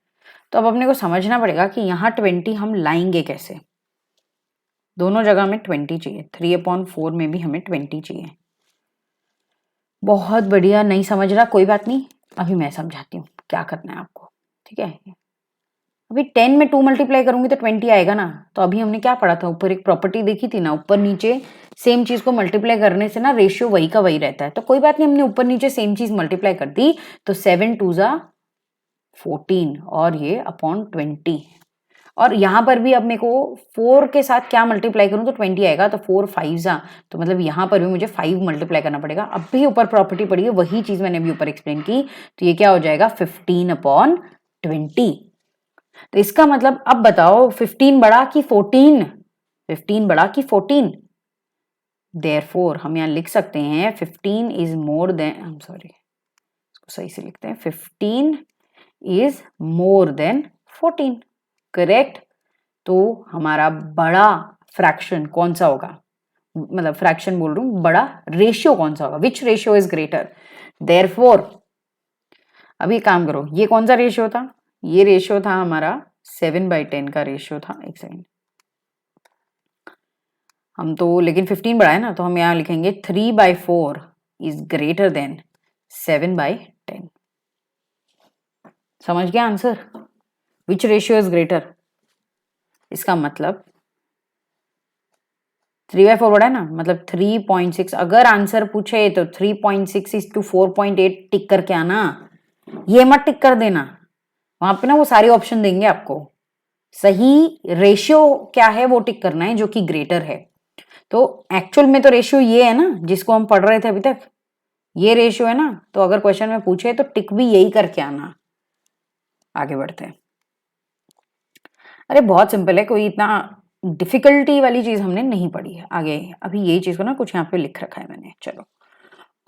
तो अब अपने को समझना पड़ेगा कि यहाँ 20 हम लाएंगे कैसे। दोनों जगह में 20 चाहिए, 3/4 में भी हमें 20 चाहिए। बहुत बढ़िया, नहीं समझ रहा कोई बात नहीं, अभी मैं समझाती हूँ क्या करना है आपको, ठीक है। अभी 10 में 2 मल्टीप्लाई करूंगी तो 20 आएगा ना। तो अभी हमने क्या पढ़ा था, ऊपर एक प्रॉपर्टी देखी थी ना, ऊपर नीचे सेम चीज को मल्टीप्लाई करने से ना रेशियो वही का वही रहता है। तो कोई बात नहीं, हमने ऊपर नीचे सेम चीज मल्टीप्लाई कर दी, तो 7 2 14 और ये अपॉन 20। और यहाँ पर भी अब मेरे को 4 के साथ क्या मल्टीप्लाई करूँ तो 20 आएगा। तो 4 5 तो मतलब यहाँ पर भी मुझे 5 मल्टीप्लाई करना पड़ेगा। अब भी ऊपर प्रॉपर्टी पड़ी है, वही चीज मैंने अभी ऊपर एक्सप्लेन की। तो ये क्या हो जाएगा, 15/20। तो इसका मतलब अब बताओ 15 बड़ा कि 14, 15 बड़ा कि 14। देयरफॉर हम यहाँ लिख सकते हैं 15 इज मोर देन, सॉरी इसको सही से लिखते हैं, 15 इज मोर देन 14, करेक्ट। तो हमारा बड़ा फ्रैक्शन कौन सा होगा, मतलब फ्रैक्शन बोल रहा हूं, बड़ा रेशियो कौन सा होगा, विच रेशियो इज ग्रेटर। देयरफॉर अभी काम करो, ये कौन सा रेशियो था, ये रेशियो था हमारा 7/10 का रेशियो था। एक सेकेंड, हम तो लेकिन 15 बड़ा है ना, तो हम यहाँ लिखेंगे 3/4 इज ग्रेटर देन 7/10। समझ गया answer. Which ratio is greater, इसका मतलब 3/4 बड़ा है ना, मतलब 3.6। अगर आंसर पूछे तो 3.6:4.8 टिक करके आना, ये मत टिक कर देना, वहां पे ना वो सारे ऑप्शन देंगे आपको, सही रेशियो क्या है वो टिक करना है जो कि ग्रेटर है। तो एक्चुअल में तो रेशियो ये है ना जिसको हम पढ़ रहे थे अभी तक, ये रेशियो है ना, तो अगर क्वेश्चन में पूछे तो टिक भी यही करके आना। आगे बढ़ते हैं। अरे बहुत सिंपल है, कोई इतना डिफिकल्टी वाली चीज हमने नहीं पढ़ी है। आगे अभी यही चीज को ना कुछ यहाँ पे लिख रखा है मैंने, चलो।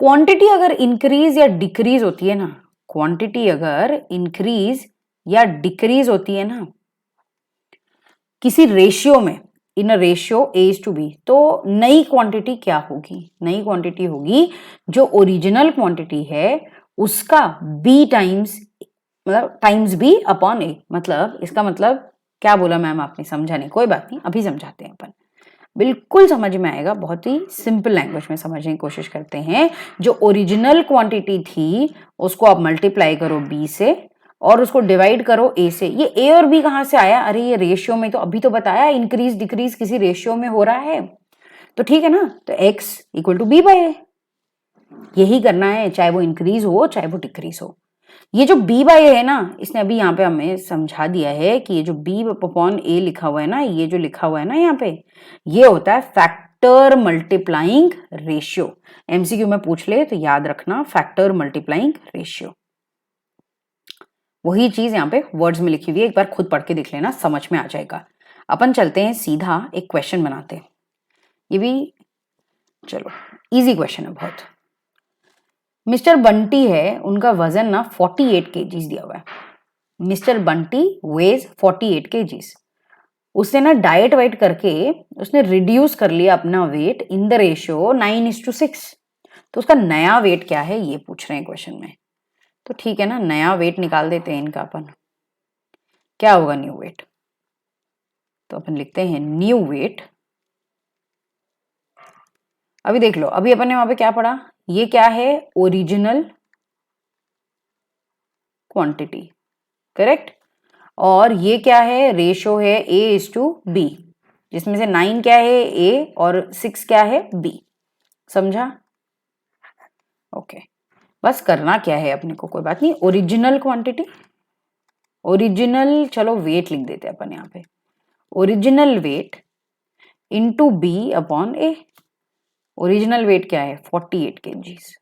क्वांटिटी अगर इंक्रीज या डिक्रीज होती है ना, क्वांटिटी अगर इंक्रीज या डिक्रीज होती है ना किसी रेशियो में, इन अ रेशियो A:B, तो नई क्वांटिटी क्या होगी? नई क्वांटिटी होगी जो ओरिजिनल क्वांटिटी है उसका B टाइम्स, मतलब टाइम्स B अपॉन A। मतलब इसका मतलब क्या बोला मैम आपने, समझा नहीं, कोई बात नहीं, अभी समझाते हैं अपन, बिल्कुल समझ में आएगा, बहुत ही सिंपल लैंग्वेज में समझने की कोशिश करते हैं। जो ओरिजिनल क्वांटिटी थी उसको आप मल्टीप्लाई करो B से और उसको डिवाइड करो A से। ये A और B कहाँ से आया? अरे ये रेशियो में तो अभी तो बताया इंक्रीज डिक्रीज किसी रेशियो में हो रहा है, तो ठीक है ना, तो x इक्वल टू B/A, यही करना है, चाहे वो इंक्रीज हो चाहे वो डिक्रीज हो। ये जो B/A है ना, इसने अभी यहाँ पे हमें समझा दिया है कि ये जो B अपॉन A लिखा हुआ है ना, ये जो लिखा हुआ है ना यहाँ पे, ये होता है फैक्टर मल्टीप्लाइंग रेशियो। MCQ में पूछ ले तो याद रखना, फैक्टर मल्टीप्लाइंग रेशियो। वही चीज यहाँ पे वर्ड्स में लिखी हुई है, एक बार खुद पढ़ के देख लेना, समझ में आ जाएगा। अपन चलते हैं सीधा एक क्वेश्चन बनाते हैं, ये भी चलो इजी क्वेश्चन है बहुत। मिस्टर बंटी है, उनका वजन ना 48 केजीज दिया हुआ है। Mister Bunty weighs 48 kgs. उसने ना डाइट वाइट करके उसने रिड्यूस कर लिया अपना वेट इन द रेशियो 9:6। तो उसका नया वेट क्या है ये पूछ रहे हैं क्वेश्चन में। तो ठीक है ना, नया वेट निकाल देते हैं इनका अपन। क्या होगा न्यू वेट? तो अपन लिखते हैं न्यू वेट। अभी देख लो, अभी अपन ने वहां पे क्या पढ़ा, ये क्या है? Original quantity, correct. और ये क्या है? रेशो है A:B, जिसमें से 9 क्या है? A और 6 क्या है? B। समझा? ओके, बस करना क्या है अपने को, कोई बात नहीं, ओरिजिनल क्वांटिटी, ओरिजिनल, चलो वेट लिख देते हैं अपन यहाँ पे, original weight into B upon A। Original wait क्या है? 48 केजीज।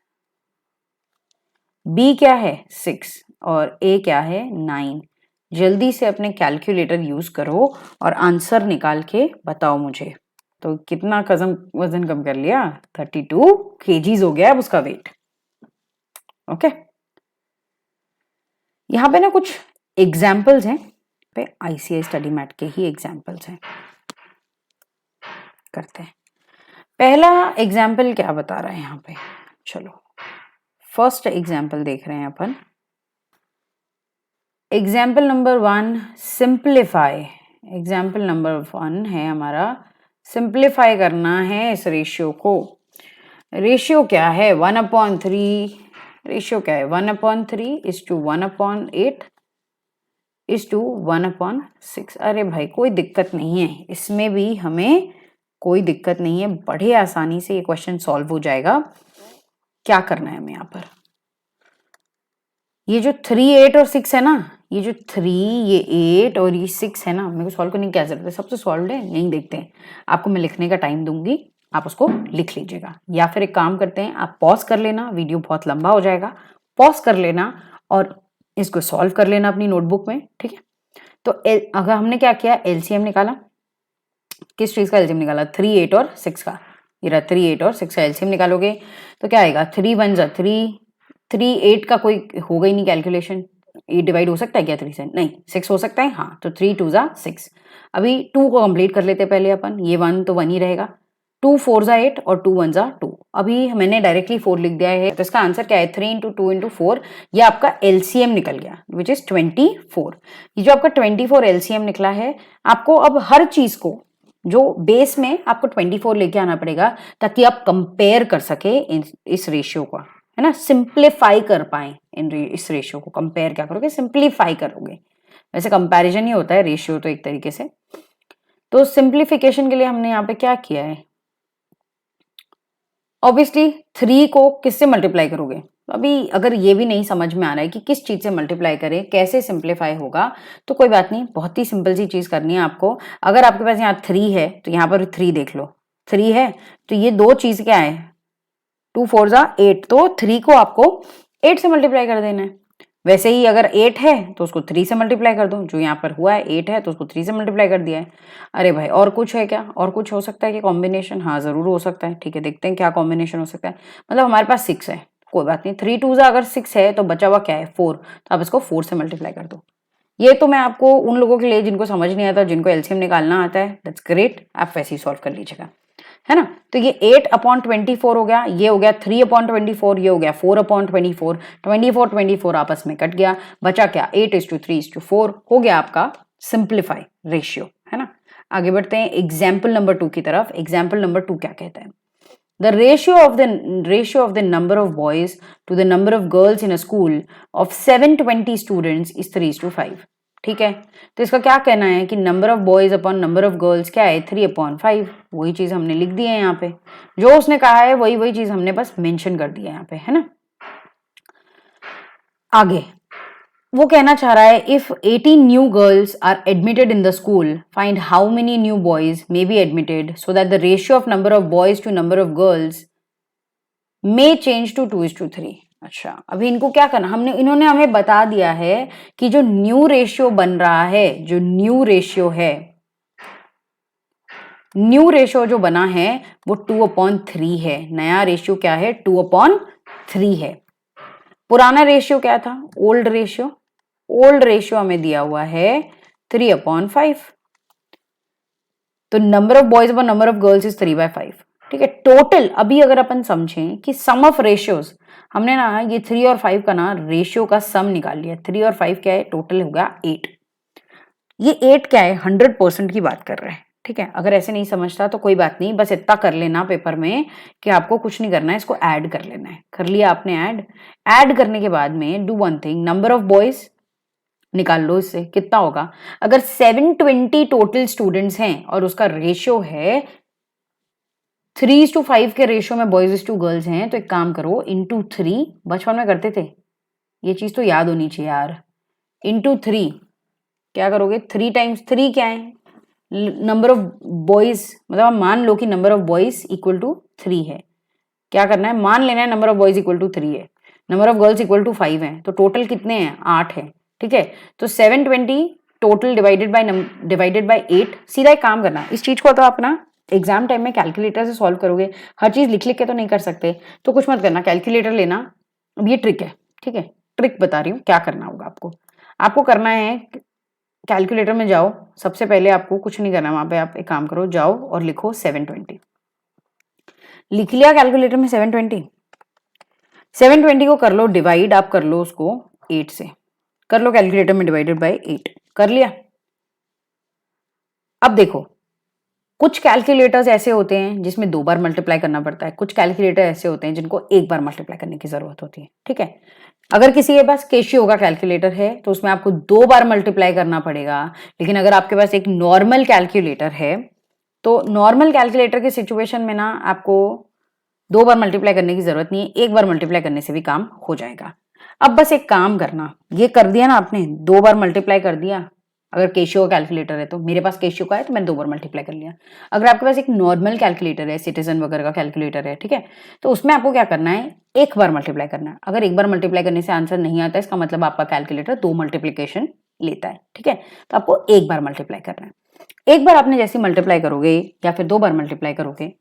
B क्या है? 6 और A क्या है? 9। जल्दी से अपने कैलकुलेटर यूज करो और आंसर निकाल के बताओ मुझे। तो कितना वजन कम कर लिया? 32 केजीज हो गया अब उसका वेट। ओके, यहाँ पे ना कुछ एग्जाम्पल्स हैं, पे ICI स्टडी मैट के ही एग्जाम्पल्स हैं, करते हैं। पहला एग्जाम्पल क्या बता रहा है यहाँ पे, चलो फर्स्ट एग्जाम्पल देख रहे हैं अपन। Example number 1, simplify. Example number 1 है हमारा, सिंप्लीफाई करना है इस रेशियो को। रेशियो क्या है? 1/3। रेशियो क्या है? 1/3 इज टू 1/8 इज टू 1/6। अरे भाई कोई दिक्कत नहीं है, इसमें भी हमें कोई दिक्कत नहीं है, बड़े आसानी से ये क्वेश्चन सॉल्व हो जाएगा। क्या करना है हमें यहाँ पर, ये जो 3, 8 और 6 है ना, ये जो 3, ये 8 और ये 6 है ना, मेरे को सॉल्व करने की क्या जरूरत है, सबसे सॉल्व है, यही देखते हैं। आपको मैं लिखने का टाइम दूंगी, आप उसको लिख लीजिएगा, या फिर एक काम करते हैं, आप पॉज कर लेना, वीडियो बहुत लंबा हो जाएगा, पॉज कर लेना और इसको सॉल्व कर लेना अपनी नोटबुक में, ठीक है। तो अगर हमने क्या किया, LCM निकाला, किस चीज का LCM निकाला? 3, 8 और 6 का। ये रहा 3, 8 और 6 का LCM निकालोगे तो क्या आएगा? 3 1 जा 3, 3 8 का कोई होगा ही नहीं कैलकुलेशन, 8 डिवाइड हो सकता है क्या 3 से? नहीं। 6 हो सकता है, हाँ, तो 3 2 जा 6। अभी 2 को कंप्लीट कर लेते हैं पहले अपन, ये 1 तो 1 ही रहेगा, 2 4 जा 8 और 2 1 जा 2। अभी मैंने डायरेक्टली 4 लिख दिया है, तो इसका आंसर क्या है? 3 × 2 × 4, ये आपका LCM निकल गया, विच इज 24। ये जो आपका 24 LCM निकला है, आपको अब हर चीज को जो बेस में आपको 24 लेके आना पड़ेगा ताकि आप कंपेयर कर सके इस रेशियो का, है ना, सिंप्लीफाई कर पाए इस रेशियो को। कंपेयर क्या करोगे? सिंप्लीफाई करोगे। वैसे कंपैरिजन ही होता है, रेशियो तो एक तरीके से। तो सिंप्लीफिकेशन के लिए हमने यहाँ पे क्या किया है, ऑब्वियसली 3 को किससे मल्टीप्लाई करोगे। अभी अगर ये भी नहीं समझ में आ रहा है कि किस चीज से मल्टीप्लाई करें, कैसे सिंप्लीफाई होगा, तो कोई बात नहीं, बहुत ही सिंपल सी चीज करनी है आपको। अगर आपके पास यहाँ 3 है तो यहाँ पर 3 देख लो, 3 है तो ये दो चीज क्या है, 2 4 जा 8, तो 3 को आपको 8 से मल्टीप्लाई कर देना है। वैसे ही अगर 8 है तो उसको 3 से मल्टीप्लाई कर दो, जो यहाँ पर हुआ है 8 है तो उसको 3 से मल्टीप्लाई कर दिया है। अरे भाई और कुछ है क्या, और कुछ हो सकता है कि कॉम्बिनेशन, हाँ जरूर हो सकता है। ठीक है, देखते हैं क्या कॉम्बिनेशन हो सकता है। मतलब हमारे पास 6 है, कोई बात नहीं, 3 2 अगर 6 है तो बचा हुआ क्या है 4, तो आप इसको 4 से मल्टीप्लाई कर दो। ये तो मैं आपको उन लोगों के लिए जिनको समझ नहीं आता, जिनको एलसीएम निकालना आता है, दैट्स ग्रेट, आप वैसे ही सॉल्व कर लीजिएगा, है ना। तो ये 8/24 हो गया, ये हो गया 3/24, ये हो गया 4/24, 24 आपस में कट गया, बचा क्या 8:3:4 हो गया आपका सिंप्लीफाई रेशियो, है ना। आगे बढ़ते हैं एग्जाम्पल नंबर 2 की तरफ। एग्जाम्पल नंबर 2 क्या कहता है, the ratio of the number of boys to the number of girls in a school of 720 students is 3:5। ठीक है, तो इसका क्या कहना है कि number of boys upon number of girls क्या है 3/5। वही चीज हमने लिख दी है यहाँ पे, जो उसने कहा है वही चीज हमने बस मेंशन कर दिया है यहाँ पे, है ना। आगे वो कहना चाह रहा है if 18 new girls are admitted in the school, find how many new boys may be admitted so that the ratio of number of boys to number of girls may change to 2:3। अच्छा, अभी इनको क्या करना, इन्होंने हमें बता दिया है कि जो न्यू रेशियो बन रहा है, जो न्यू रेशियो जो बना है वो 2/3 है। नया रेशियो क्या है 2/3 है। पुराना रेशियो क्या था, ओल्ड रेशियो हमें दिया हुआ है 3/5। तो number of boys upon number of girls is 3/5। ठीक है, टोटल अभी अगर अपन समझें कि सम ऑफ रेशियोज, हमने ना ये 3 और 5 का ना रेशियो का सम निकाल लिया। 3 और 5 क्या है, टोटल हो गया 8। ये 8 क्या है, 100% की बात कर रहे हैं। ठीक है, अगर ऐसे नहीं समझता तो कोई बात नहीं, बस इतना कर लेना पेपर में कि आपको कुछ नहीं करना है, इसको ऐड कर लेना है। कर लिया आपने ऐड करने के बाद में do one thing, number of boys निकाल लो, इससे कितना होगा। अगर 720 टोटल स्टूडेंट्स हैं और उसका रेशियो है 3:5 के रेशियो में बॉयज टू गर्ल्स हैं, तो एक काम करो इंटू 3, बचपन में करते थे, ये चीज तो याद होनी चाहिए यार। इंटू 3 क्या करोगे, 3 टाइम्स 3 क्या है, नंबर ऑफ बॉयज, मतलब मान लो कि number of boys equal to 3 है। क्या करना है, मान लेना है number of boys equal to 3 है, number of girls equal to 5 है, तो टोटल कितने हैं 8 है। ठीक है, तो 720 टोटल डिवाइडेड बाय 8। सीधा एक काम करना, इस चीज को तो अपना एग्जाम टाइम में कैलकुलेटर से सॉल्व करोगे, हर चीज लिख लिख के तो नहीं कर सकते, तो कुछ मत करना, कैलकुलेटर लेना। अब ये ट्रिक है, ठीक है, ट्रिक बता रही हूँ क्या करना होगा आपको करना है, कैलकुलेटर में जाओ, सबसे पहले आपको कुछ नहीं करना, वहां पे आप एक काम करो, जाओ और लिखो 720। लिख लिया कैलकुलेटर में 720 को कर लो डिवाइड, आप कर लो उसको 8 से, कर लो कैलकुलेटर में डिवाइडेड बाय 8, कर लिया। अब देखो, कुछ कैलकुलेटर्स ऐसे होते हैं जिसमें 2 बार मल्टीप्लाई करना पड़ता है, कुछ कैलकुलेटर ऐसे होते हैं जिनको 1 बार मल्टीप्लाई करने की जरूरत होती है। ठीक है, अगर किसी के पास केशियो का कैलकुलेटर है तो उसमें आपको 2 बार मल्टीप्लाई करना पड़ेगा, लेकिन अगर आपके पास एक नॉर्मल कैलकुलेटर है तो नॉर्मल कैलकुलेटर की सिचुएशन में ना आपको 2 बार मल्टीप्लाई करने की जरूरत नहीं है, 1 बार मल्टीप्लाई करने से भी काम हो जाएगा। अब बस एक काम करना, ये कर दिया ना आपने, 2 बार मल्टीप्लाई कर दिया। अगर केशियो का कैलकुलेटर है, तो मेरे पास केशियो का है तो मैंने 2 बार मल्टीप्लाई कर लिया। अगर आपके पास एक नॉर्मल कैलकुलेटर है, सिटीजन वगैरह का कैलकुलेटर है, ठीक है, तो उसमें आपको क्या करना है, 1 बार मल्टीप्लाई करना है। अगर 1 बार मल्टीप्लाई करने से आंसर नहीं आता, इसका मतलब आपका कैलकुलेटर 2 मल्टीप्लीकेशन लेता है। ठीक है, तो आपको 1 बार मल्टीप्लाई करना है। 1 बार आपने जैसे मल्टीप्लाई करोगे या फिर 2 बार मल्टीप्लाई करोगे,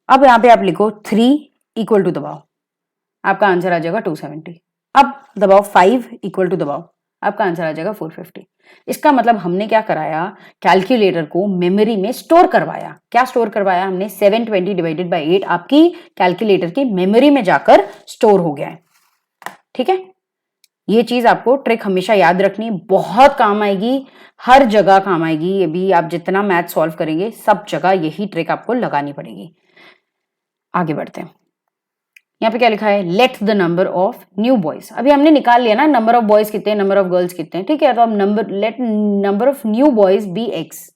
अब यहाँ पे आप लिखो 3 इक्वल टू दबाओ, आपका आंसर आ जाएगा 270। अब दबाओ 5 इक्वल टू दबाओ, आपका आंसर आ जाएगा 450। इसका मतलब हमने क्या कराया, कैलकुलेटर को मेमोरी में स्टोर करवाया। क्या स्टोर करवाया हमने, 720 डिवाइडेड बाय 8 आपकी कैलकुलेटर की मेमोरी में जाकर स्टोर हो गया है। ठीक है, ये चीज आपको ट्रिक हमेशा याद रखनी, बहुत काम आएगी, हर जगह काम आएगी। ये भी आप जितना मैथ सॉल्व करेंगे सब जगह यही ट्रिक आपको लगानी पड़ेगी। आगे बढ़ते हैं, यहाँ पे क्या लिखा है, let the number of new boys. अभी हमने निकाल लिया ना नंबर ऑफ बॉयज कितने हैं, नंबर ऑफ गर्ल्स कितने हैं, ठीक है। तो अब let number of new boys be x.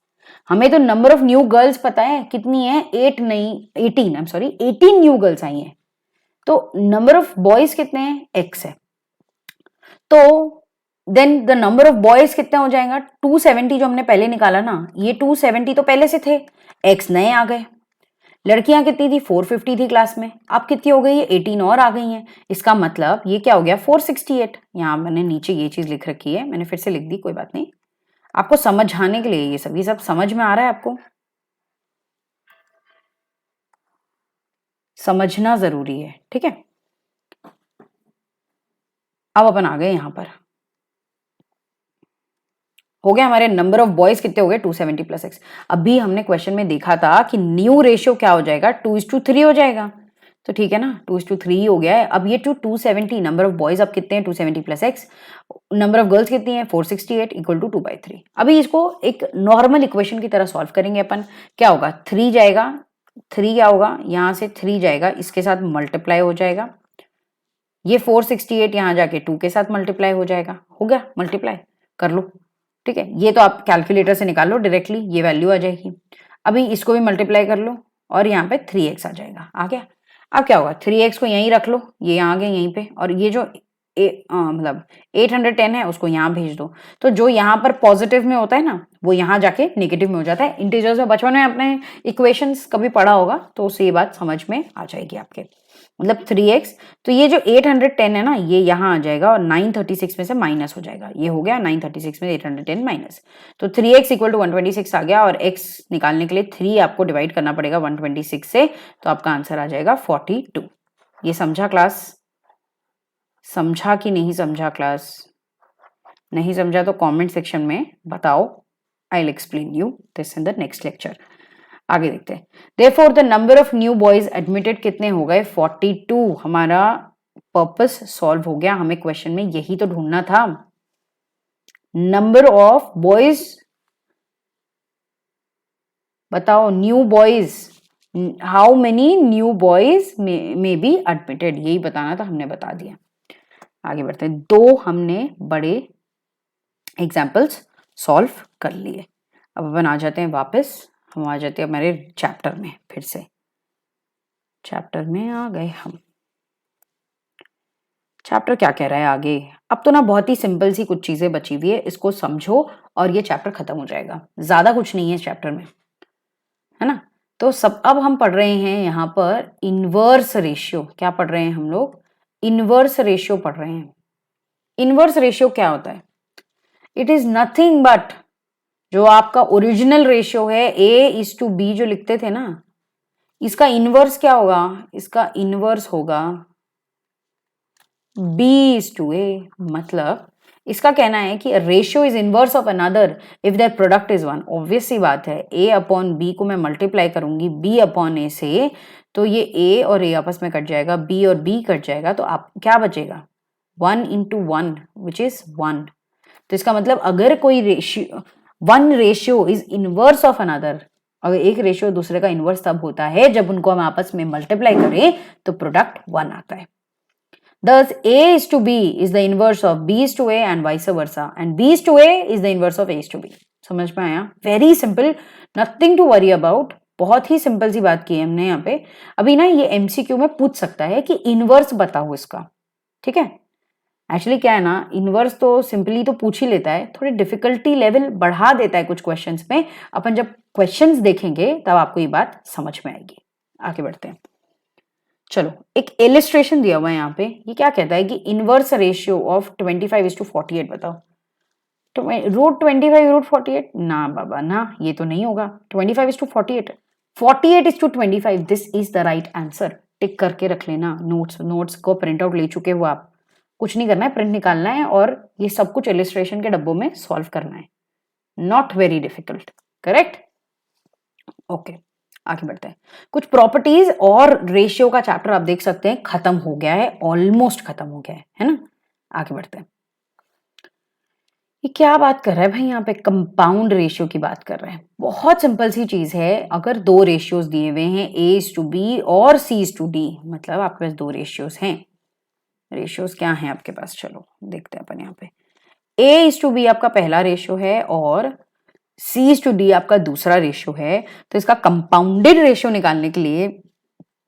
हमें तो नंबर ऑफ न्यू गर्ल्स पता है कितनी है, 8 नहीं 18, I am sorry 18 new girls I हैं। तो नंबर ऑफ बॉयज कितने हैं, एक्स है। तो then the number of boys कितना हो जाएगा, 270 जो हमने पहले निकाला ना, ये 270 तो पहले से थे, एक्स नए आ गए। लड़कियां कितनी थी, 450 थी क्लास में, अब कितनी हो गई है, 18 और आ गई हैं। इसका मतलब ये क्या हो गया, 468। यहाँ मैंने नीचे ये चीज लिख रखी है, मैंने फिर से लिख दी, कोई बात नहीं, आपको समझाने के लिए। ये सब समझ में आ रहा है आपको, समझना जरूरी है, ठीक है। अब अपन आ गए यहां पर, हो गया हमारे नंबर ऑफ बॉयज कितने हो गए, 270 प्लस एक्स। अभी हमने क्वेश्चन में देखा था कि न्यू रेशियो क्या हो जाएगा, 2:3 हो जाएगा। तो ठीक है ना, 2:3 हो गया है। अब ये 270 नंबर ऑफ बॉयज अब कितने हैं, 270 plus x, number of girls कितनी है 468 इक्वल टू 2/3। अभी इसको एक नॉर्मल इक्वेशन की तरह सॉल्व करेंगे अपन। क्या होगा, 3 जाएगा, 3 क्या होगा, यहां से 3 जाएगा, इसके साथ मल्टीप्लाई हो जाएगा, ये 468 यहां जाके 2 के साथ मल्टीप्लाई हो जाएगा, हो गया मल्टीप्लाई, कर लो, ठीक है। ये तो आप कैलकुलेटर से निकाल लो डायरेक्टली, ये वैल्यू आ जाएगी। अभी इसको भी मल्टीप्लाई कर लो और यहाँ पे 3x आ जाएगा, आ गया। अब क्या होगा, 3x को यहीं रख लो, ये आ गए यहीं पे, और ये जो मतलब 810 है उसको यहाँ भेज दो। तो जो यहाँ पर पॉजिटिव में होता है ना, वो यहाँ जाके नेगेटिव में हो जाता है। इंटीजर्स में बचपन में अपने इक्वेशंस कभी पढ़ा होगा तो उससे ये बात समझ में आ जाएगी आपके, मतलब 3x। तो ये जो 810 है ना, ये यहाँ आ जाएगा और 936 में से माइनस हो जाएगा, ये हो गया 936 में 810 माइनस। तो 3x इक्वल टू 126 आ गया, और x निकालने के लिए 3 आपको डिवाइड करना पड़ेगा 126 से, तो आपका आंसर आ जाएगा 42। ये समझा क्लास, समझा कि नहीं समझा क्लास? नहीं समझा तो कमेंट सेक्शन में बताओ, I will explain you this in the next lecture. आगे देखते हैं। Therefore the number of new boys admitted कितने हो गए, 42। हमारा पर्पस सॉल्व हो गया, हमें क्वेश्चन में यही तो ढूंढना था, नंबर ऑफ बॉयज। बताओ new boys, how many new boys may be admitted, यही बताना था, हमने बता दिया। आगे बढ़ते हैं, 2 हमने बड़े एग्जाम्पल्स सॉल्व कर लिए। अब अपन आ जाते हैं वापस, हम आ जाते हैं हमारे चैप्टर में, फिर से चैप्टर में आ गए हम। चैप्टर क्या कह रहा है आगे, अब तो ना बहुत ही सिंपल सी कुछ चीजें बची हुई है, इसको समझो और ये चैप्टर खत्म हो जाएगा, ज्यादा कुछ नहीं है चैप्टर में, है ना। तो सब अब हम पढ़ रहे हैं यहाँ पर इनवर्स रेशियो। क्या पढ़ रहे हैं हम लोग, इनवर्स रेशियो पढ़ रहे हैं। इनवर्स रेशियो क्या होता है, इट इज नथिंग बट जो आपका ओरिजिनल रेशियो है A:B जो लिखते थे ना, इसका इनवर्स क्या होगा, इसका इनवर्स होगा B:A। मतलब इसका कहना है कि ratio is inverse of another if their product is 1। Obvious सी बात है, A/B को मैं मल्टीप्लाई करूंगी B/A से, तो ये A और A आपस में कट जाएगा, B और B कट जाएगा, तो आप क्या बचेगा 1 into 1 विच इज 1। तो इसका मतलब अगर कोई ratio, one ratio is inverse of another, अगर एक रेशियो दूसरे का इनवर्स तब होता है जब उनको हम आपस में मल्टीप्लाई करें तो प्रोडक्ट 1 आता है। Thus A:B is the inverse of B:A and vice versa, and B:A is the inverse of A:B। समझ में आया, very simple, nothing to worry about, बहुत ही सिंपल सी बात की है हमने यहाँ पे। अभी ना ये MCQ में पूछ सकता है कि इनवर्स बताओ इसका, ठीक है। एक्चुअली क्या है ना, इनवर्स तो सिंपली तो पूछ ही लेता है, थोड़ी डिफिकल्टी लेवल बढ़ा देता है कुछ क्वेश्चंस में। अपन जब क्वेश्चंस देखेंगे तब आपको ये बात समझ में आएगी। आगे बढ़ते हैं, चलो एक इलिस्ट्रेशन दिया हुआ है यहाँ पे, ये क्या कहता है कि इनवर्स रेशियो ऑफ 25:48 बताओ। तो √25 √48, ना बाबा ना, ये तो नहीं होगा। 25:48, 48:25, this is the right answer. Tick करके रख लेना, नोट्स को प्रिंट आउट ले चुके हो आप, कुछ नहीं करना है, प्रिंट निकालना है और ये सब कुछ इलिस्ट्रेशन के डब्बों में सॉल्व करना है, not very difficult, correct. Okay आगे बढ़ते हैं, कुछ प्रॉपर्टीज और रेशियो का चैप्टर आप देख सकते हैं खत्म हो गया है, ऑलमोस्ट खत्म हो गया है ना। आगे बढ़ते हैं, ये क्या बात कर रहा है भाई, यहाँ पे कंपाउंड रेशियो की बात कर रहे हैं। बहुत सिंपल सी चीज है, अगर दो रेशियोज दिए हुए हैं A:B और C:D, मतलब आपके पास दो रेशियोज हैं। रेशियोज क्या हैं आपके पास, चलो देखते हैं अपन यहाँ पे। A:B आपका पहला रेशियो है और C:D आपका दूसरा रेशियो है। तो इसका कंपाउंडेड रेशियो निकालने के लिए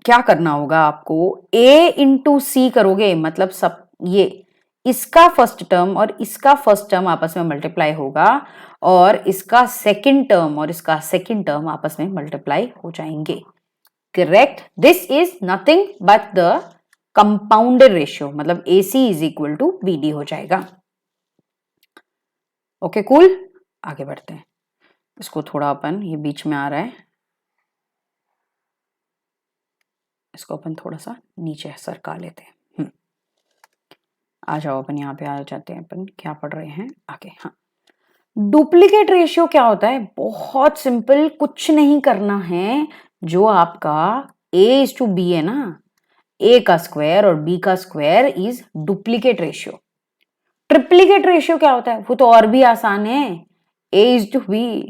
क्या करना होगा आपको, A/C करोगे, मतलब सब ये इसका फर्स्ट टर्म और इसका फर्स्ट टर्म आपस में मल्टीप्लाई होगा और इसका सेकंड टर्म और इसका सेकंड टर्म आपस में मल्टीप्लाई हो जाएंगे। Correct, this is nothing but the compounded ratio, मतलब AC is equal to BD हो जाएगा। ओके कूल, आगे बढ़ते हैं। इसको थोड़ा अपन, ये बीच में आ रहा है, इसको अपन थोड़ा सा नीचे सरका लेते हैं। आ जाओ अपन यहाँ पे आ जाते हैं, अपन क्या पढ़ रहे हैं आगे। हाँ, डुप्लीकेट रेशियो क्या होता है, बहुत सिंपल, कुछ नहीं करना है। जो आपका A:B है ना, A का स्क्वायर और B का square is duplicate ratio. Triplicate ratio क्या होता है, वो तो और भी आसान है। A:B,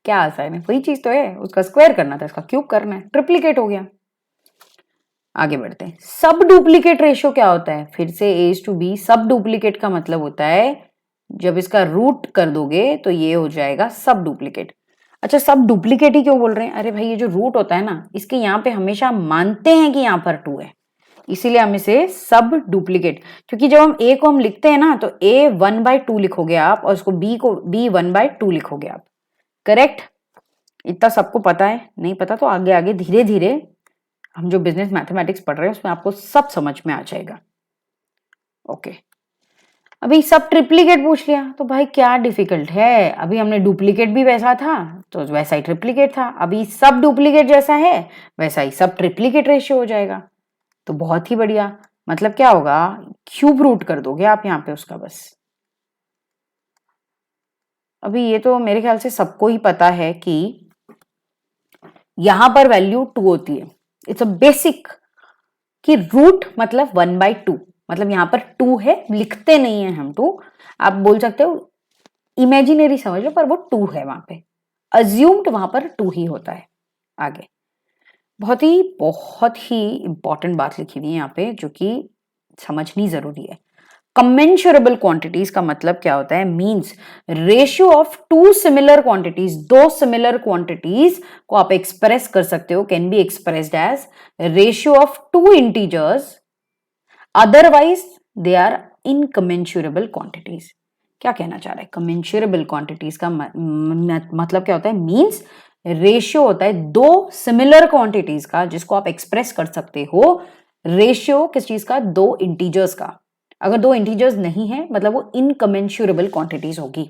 क्या आसान है, वही चीज तो है, उसका स्क्वायर करना था, इसका क्यूब करना है, ट्रिप्लीकेट हो गया। आगे बढ़ते हैं। सब डुप्लीकेट रेशियो क्या होता है, फिर से A:B। सब डुप्लीकेट का मतलब होता है जब इसका रूट कर दोगे तो ये हो जाएगा सब डुप्लीकेट। अच्छा, सब डुप्लीकेट ही क्यों बोल रहे हैं, अरे भाई ये जो रूट होता है ना, इसके यहाँ पे हमेशा मानते हैं कि यहाँ पर 2 है, इसीलिए हम इसे सब डुप्लीकेट। क्योंकि जब हम A को हम लिखते हैं ना, तो A 1/2 लिखोगे आप और उसको B को B 1/2 लिखोगे आप। करेक्ट, इतना सबको पता है, नहीं पता तो आगे आगे धीरे धीरे हम जो बिजनेस मैथमेटिक्स पढ़ रहे हैं उसमें आपको सब समझ में आ जाएगा। ओके, अभी सब ट्रिप्लीकेट पूछ लिया तो भाई क्या डिफिकल्ट है, अभी हमने डुप्लीकेट भी वैसा था तो वैसा ही ट्रिप्लीकेट था, अभी सब डुप्लीकेट जैसा है वैसा ही सब ट्रिप्लीकेट रेशियो हो जाएगा। तो बहुत ही बढ़िया, मतलब क्या होगा, क्यूब रूट कर दोगे आप यहाँ पे उसका बस। अभी ये तो मेरे ख्याल से सबको ही पता है कि यहां पर वैल्यू 2 होती है, इट्स अ बेसिक कि रूट मतलब 1/2, मतलब यहाँ पर 2 है, लिखते नहीं है हम 2, आप बोल सकते हो इमेजिनरी समझ लो, पर वो 2 है वहां पे, अज्यूम्ड वहां पर 2 ही होता है। आगे बहुत ही इंपॉर्टेंट बात लिखी हुई है यहाँ पे जो कि समझनी जरूरी है। कमेंशरेबल क्वांटिटीज का मतलब क्या होता है, means ratio of two similar quantities, दो सिमिलर क्वांटिटीज को आप एक्सप्रेस कर सकते हो, can be expressed as ratio of two integers, otherwise they are incommensurable quantities. क्या कहना चाह रहा है, कमेंशरेबल क्वांटिटीज का मतलब क्या होता है, मींस रेशियो होता है दो सिमिलर क्वांटिटीज का जिसको आप एक्सप्रेस कर सकते हो। रेशियो किस चीज का, दो इंटीजर्स का। अगर दो इंटीजर्स नहीं है मतलब वो इनकमेंशरेबल क्वांटिटीज होगी।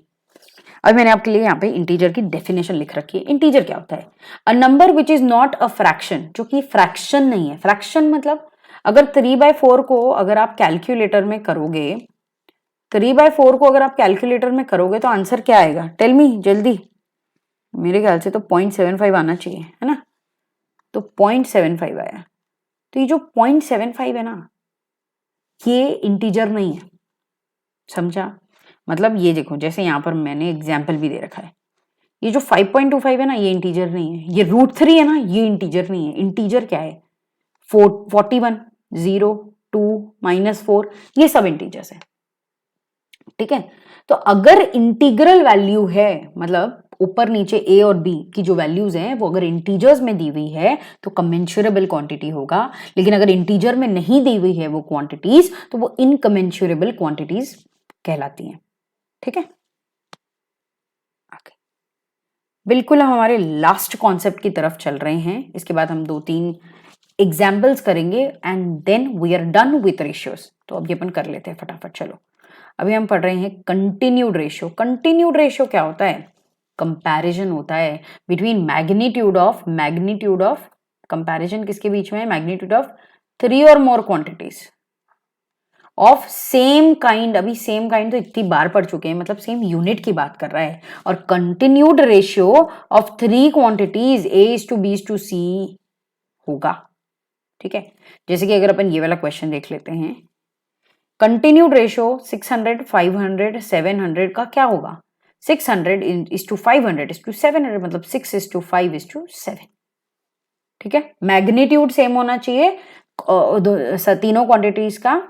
अब मैंने आपके लिए यहाँ पे इंटीजर की डेफिनेशन लिख रखी है। इंटीजर क्या होता है, a number which is not a fraction, जो कि फ्रैक्शन नहीं है। फ्रैक्शन मतलब अगर 3/4 को अगर आप कैलकुलेटर में करोगे, 3/4 को अगर आप कैलकुलेटर में करोगे तो आंसर क्या आएगा, टेल मी जल्दी। मेरे ख्याल से तो 0.75 आना चाहिए, है ना, तो 0.75 आया। तो ये जो 0.75 है ना, ये इंटीजर नहीं है, समझा। मतलब ये देखो, जैसे यहाँ पर मैंने एग्जाम्पल भी दे रखा है, ये जो 5.25 है ना, ये इंटीजर नहीं है। ये √3 है ना, ये इंटीजर नहीं है। इंटीजर क्या है, 41, 0, 2, -4, ये सब इंटीजर्स है। ठीक है, तो अगर इंटीग्रल वैल्यू है, मतलब ऊपर नीचे A और B की जो वैल्यूज हैं वो अगर इंटीजर्स में दी हुई है तो कमेंशरेबल क्वांटिटी होगा, लेकिन अगर इंटीजर में नहीं दी हुई है वो क्वांटिटीज तो वो इनकमेंशरेबल क्वांटिटीज कहलाती हैं। ठीक है, आगे बिल्कुल हम हमारे लास्ट कॉन्सेप्ट की तरफ चल रहे हैं। इसके बाद हम 2-3 एग्जाम्पल्स करेंगे and then we are done with ratios. तो अब ये अपन कर लेते हैं फटाफट। चलो, अभी हम पढ़ रहे हैं कंटिन्यूड रेशियो। कंटिन्यूड रेशियो क्या होता है, कंपैरिजन होता है बिटवीन मैग्नीट्यूड ऑफ कंपैरिजन किसके बीच में है, मैग्नीट्यूड ऑफ 3 और more quantities of same kind. अभी सेम काइंड तो इतनी बार पढ़ चुके हैं, मतलब सेम यूनिट की बात कर रहा है। और continued ratio of 3 quantities A:B:C होगा। ठीक है, जैसे कि अगर अपन ये वाला क्वेश्चन देख लेते हैं, कंटिन्यूड रेशियो 600, 500, 700 का क्या होगा? 600 इज टू 500 इज टू 700, मतलब 6 इज टू 5 इज टू 7। ठीक है, मैग्नीट्यूड सेम होना चाहिए तीनों क्वांटिटीज का,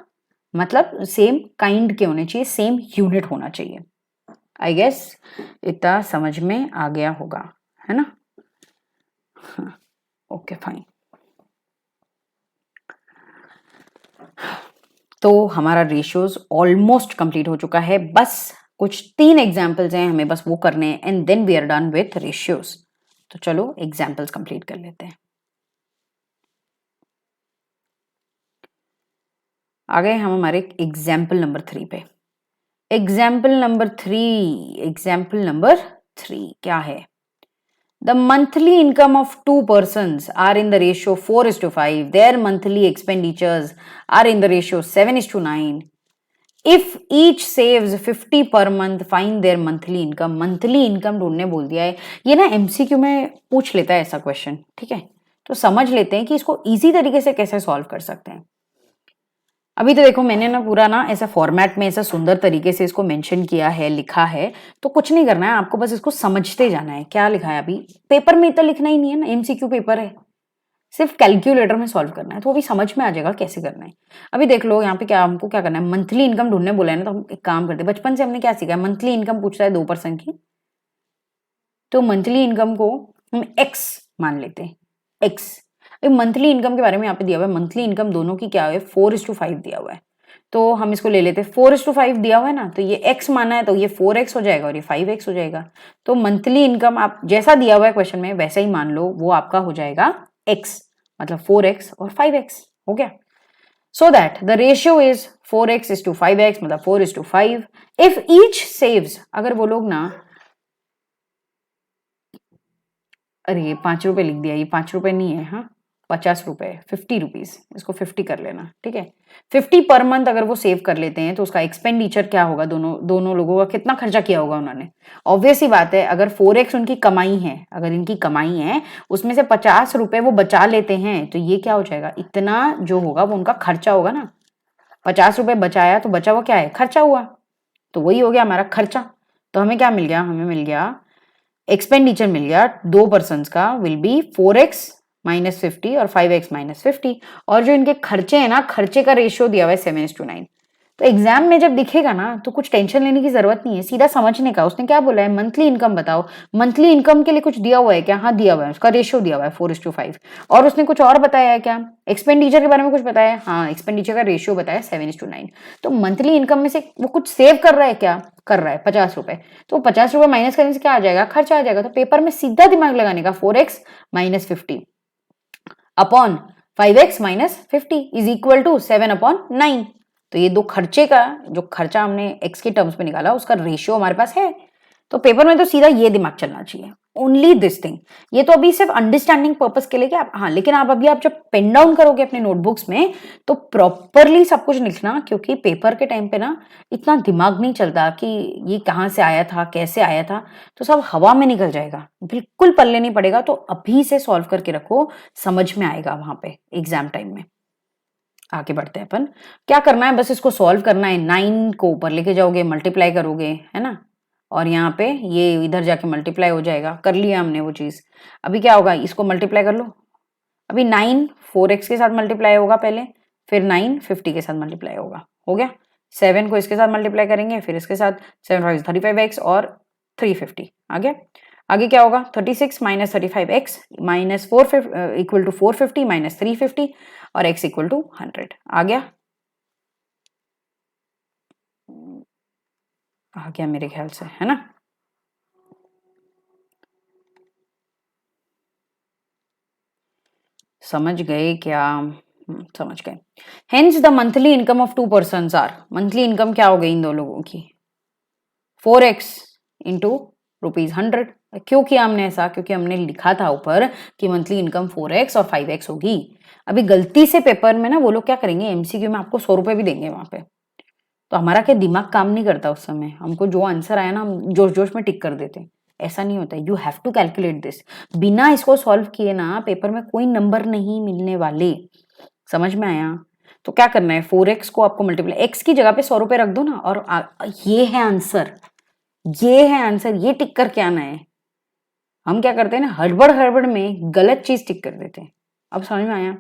मतलब सेम काइंड के होने चाहिए, सेम यूनिट होना चाहिए। आई गेस इतना समझ में आ गया होगा, है ना? Okay fine. तो हमारा रेशियोज ऑलमोस्ट कंप्लीट हो चुका है, बस कुछ 3 एग्जाम्पल्स हैं, हमें बस वो करने हैं and then we are done with ratios. तो चलो एग्जाम्पल्स कंप्लीट कर लेते हैं। आ गए हम हमारे एग्जाम्पल नंबर 3 पे। एग्जाम्पल नंबर 3 क्या है? The monthly income of 2 persons are in the ratio 4:5. Their monthly expenditures are in the ratio 7:9. If each saves 50 per month, find their monthly income. Monthly income ढूंढने बोल दिया है। ये ना MCQ में पूछ लेता है ऐसा क्वेश्चन, ठीक है? तो समझ लेते हैं कि इसको इजी तरीके से कैसे सॉल्व कर सकते हैं। अभी तो देखो मैंने ना पूरा ना ऐसा फॉर्मेट में ऐसा सुंदर तरीके से इसको मेंशन किया है, लिखा है, तो कुछ नहीं करना है आपको, बस इसको समझते जाना है। क्या लिखा है? अभी पेपर में इतना लिखना ही नहीं है ना, MCQ पेपर है, सिर्फ कैलकुलेटर में सॉल्व करना है, तो वो भी समझ में आ जाएगा कैसे करना है। अभी देख लो यहाँ पे क्या हमको क्या करना है, मंथली इनकम ढूंढने बोला है ना, तो हम एक काम करते हैं, बचपन से हमने क्या सीखा है, मंथली इनकम पूछता है 2% की, तो मंथली इनकम को हम एक्स मान लेते हैं, एक्स। मंथली इनकम के बारे में यहाँ पे दिया हुआ है, मंथली इनकम दोनों की क्या है, 4:5 दिया हुआ है, तो हम इसको ले लेते हैं। 4:5 दिया हुआ है ना, तो ये x माना है, तो ये 4x हो जाएगा और ये 5x हो जाएगा। तो मंथली इनकम आप जैसा दिया हुआ है क्वेश्चन में वैसा ही मान लो, वो आपका हो जाएगा x, मतलब 4x और 5x हो गया। सो that the ratio is 4x:5x, मतलब 4:5। इफ ईच सेव्स, अगर वो लोग ना, अरे ये 5 रुपए लिख दिया, ये 5 रुपए नहीं है, हाँ 50 रुपए, 50 रुपीज, इसको 50 कर लेना, ठीक है। 50 पर मंथ अगर वो सेव कर लेते हैं तो उसका एक्सपेंडिचर क्या होगा, दोनों लोगों का कितना खर्चा किया होगा उन्होंने। ऑब्वियस ही बात है, अगर 4x उनकी कमाई है, अगर इनकी कमाई है उसमें से 50 रुपए वो बचा लेते हैं, तो ये क्या हो जाएगा, इतना जो होगा वो उनका खर्चा होगा ना। 50 रुपए बचाया तो बचा हुआ क्या है, खर्चा हुआ, तो वही हो गया हमारा खर्चा। तो हमें क्या मिल गया, हमें मिल गया एक्सपेंडिचर मिल गया 2 पर्सन का, विल बी 4x-50 और 5x-50, और जो इनके खर्चे हैं ना, खर्चे का रेशियो दिया हुआ है 7:9। तो एग्जाम में जब दिखेगा ना तो कुछ टेंशन लेने की जरूरत नहीं है, सीधा समझने का। उसने क्या बोला है, मंथली इनकम बताओ, मंथली इनकम के लिए कुछ दिया हुआ है क्या? हाँ दिया हुआ है, उसका रेशियो दिया हुआ है 4:5। और उसने कुछ और बताया है क्या, एक्सपेंडिचर के बारे में कुछ बताया है? हाँ एक्सपेंडिचर का रेशियो बताया 7:9। तो मंथली इनकम में से वो कुछ सेव कर रहा है क्या, कर रहा है 50 रुपए, तो 50 रुपए माइनस करने से क्या आ जाएगा, खर्चा आ जाएगा। तो पेपर में सीधा दिमाग लगाने का, 4x-50 upon 5x-50 is equal to 7/9। तो ये दो खर्चे का, जो खर्चा हमने x के टर्म्स में निकाला उसका रेशियो हमारे पास है, तो पेपर में तो सीधा ये दिमाग चलना चाहिए, ओनली दिस थिंग। ये तो अभी सिर्फ अंडरस्टैंडिंग पर्पस के लिए कि आप, हाँ लेकिन आप अभी आप जब पेन डाउन करोगे अपने नोटबुक्स में तो प्रॉपरली सब कुछ लिखना, क्योंकि पेपर के टाइम पे ना इतना दिमाग नहीं चलता कि ये कहाँ से आया था, कैसे आया था, तो सब हवा में निकल जाएगा, बिल्कुल पल्ले नहीं पड़ेगा। तो अभी से सॉल्व करके रखो, समझ में आएगा वहां पे एग्जाम टाइम में। आगे बढ़ते हैं अपन, क्या करना है, बस इसको सॉल्व करना है। 9 को ऊपर लेके जाओगे, मल्टीप्लाई करोगे, है ना, और यहाँ पे ये इधर जाके मल्टीप्लाई हो जाएगा, कर लिया हमने वो चीज। अभी क्या होगा, इसको मल्टीप्लाई कर लो। अभी 9 4x के साथ मल्टीप्लाई होगा पहले, फिर 9 50 के साथ मल्टीप्लाई होगा, हो गया। 7 को इसके साथ मल्टीप्लाई करेंगे, फिर इसके साथ 7 5 35x और 350 आ गया। आगे क्या होगा, 36 - 35x - 4 इक्वल टू 450 - 350 और x इक्वल टू 100 आ गया। आ गया मेरे ख्याल से, है ना। समझ गए क्या? समझ गए। Hence the monthly income of 2 person are, monthly income क्या हो गई इन दो लोगों की, 4x इंटू ₹100। क्यों किया हमने ऐसा, क्योंकि हमने लिखा था ऊपर कि मंथली इनकम 4x और 5x होगी। अभी गलती से पेपर में ना वो लोग क्या करेंगे, MCQ में आपको 100 रुपए भी देंगे वहां पे, तो हमारा क्या दिमाग काम नहीं करता उस समय, हमको जो आंसर आया ना हम जोश जोश में टिक कर देते हैं। ऐसा नहीं होता, you have to calculate this. बिना इसको सॉल्व किए ना पेपर में कोई नंबर नहीं मिलने वाले, समझ में आया। तो क्या करना है, 4x को आपको मल्टीप्लाई, x की जगह पे 100 रुपए रख दो ना, और ये है आंसर, ये है आंसर, ये टिक करके आना है। हम क्या करते हैं ना, हड़बड़ हड़बड़ में गलत चीज टिक कर देते हैं। अब समझ में आया?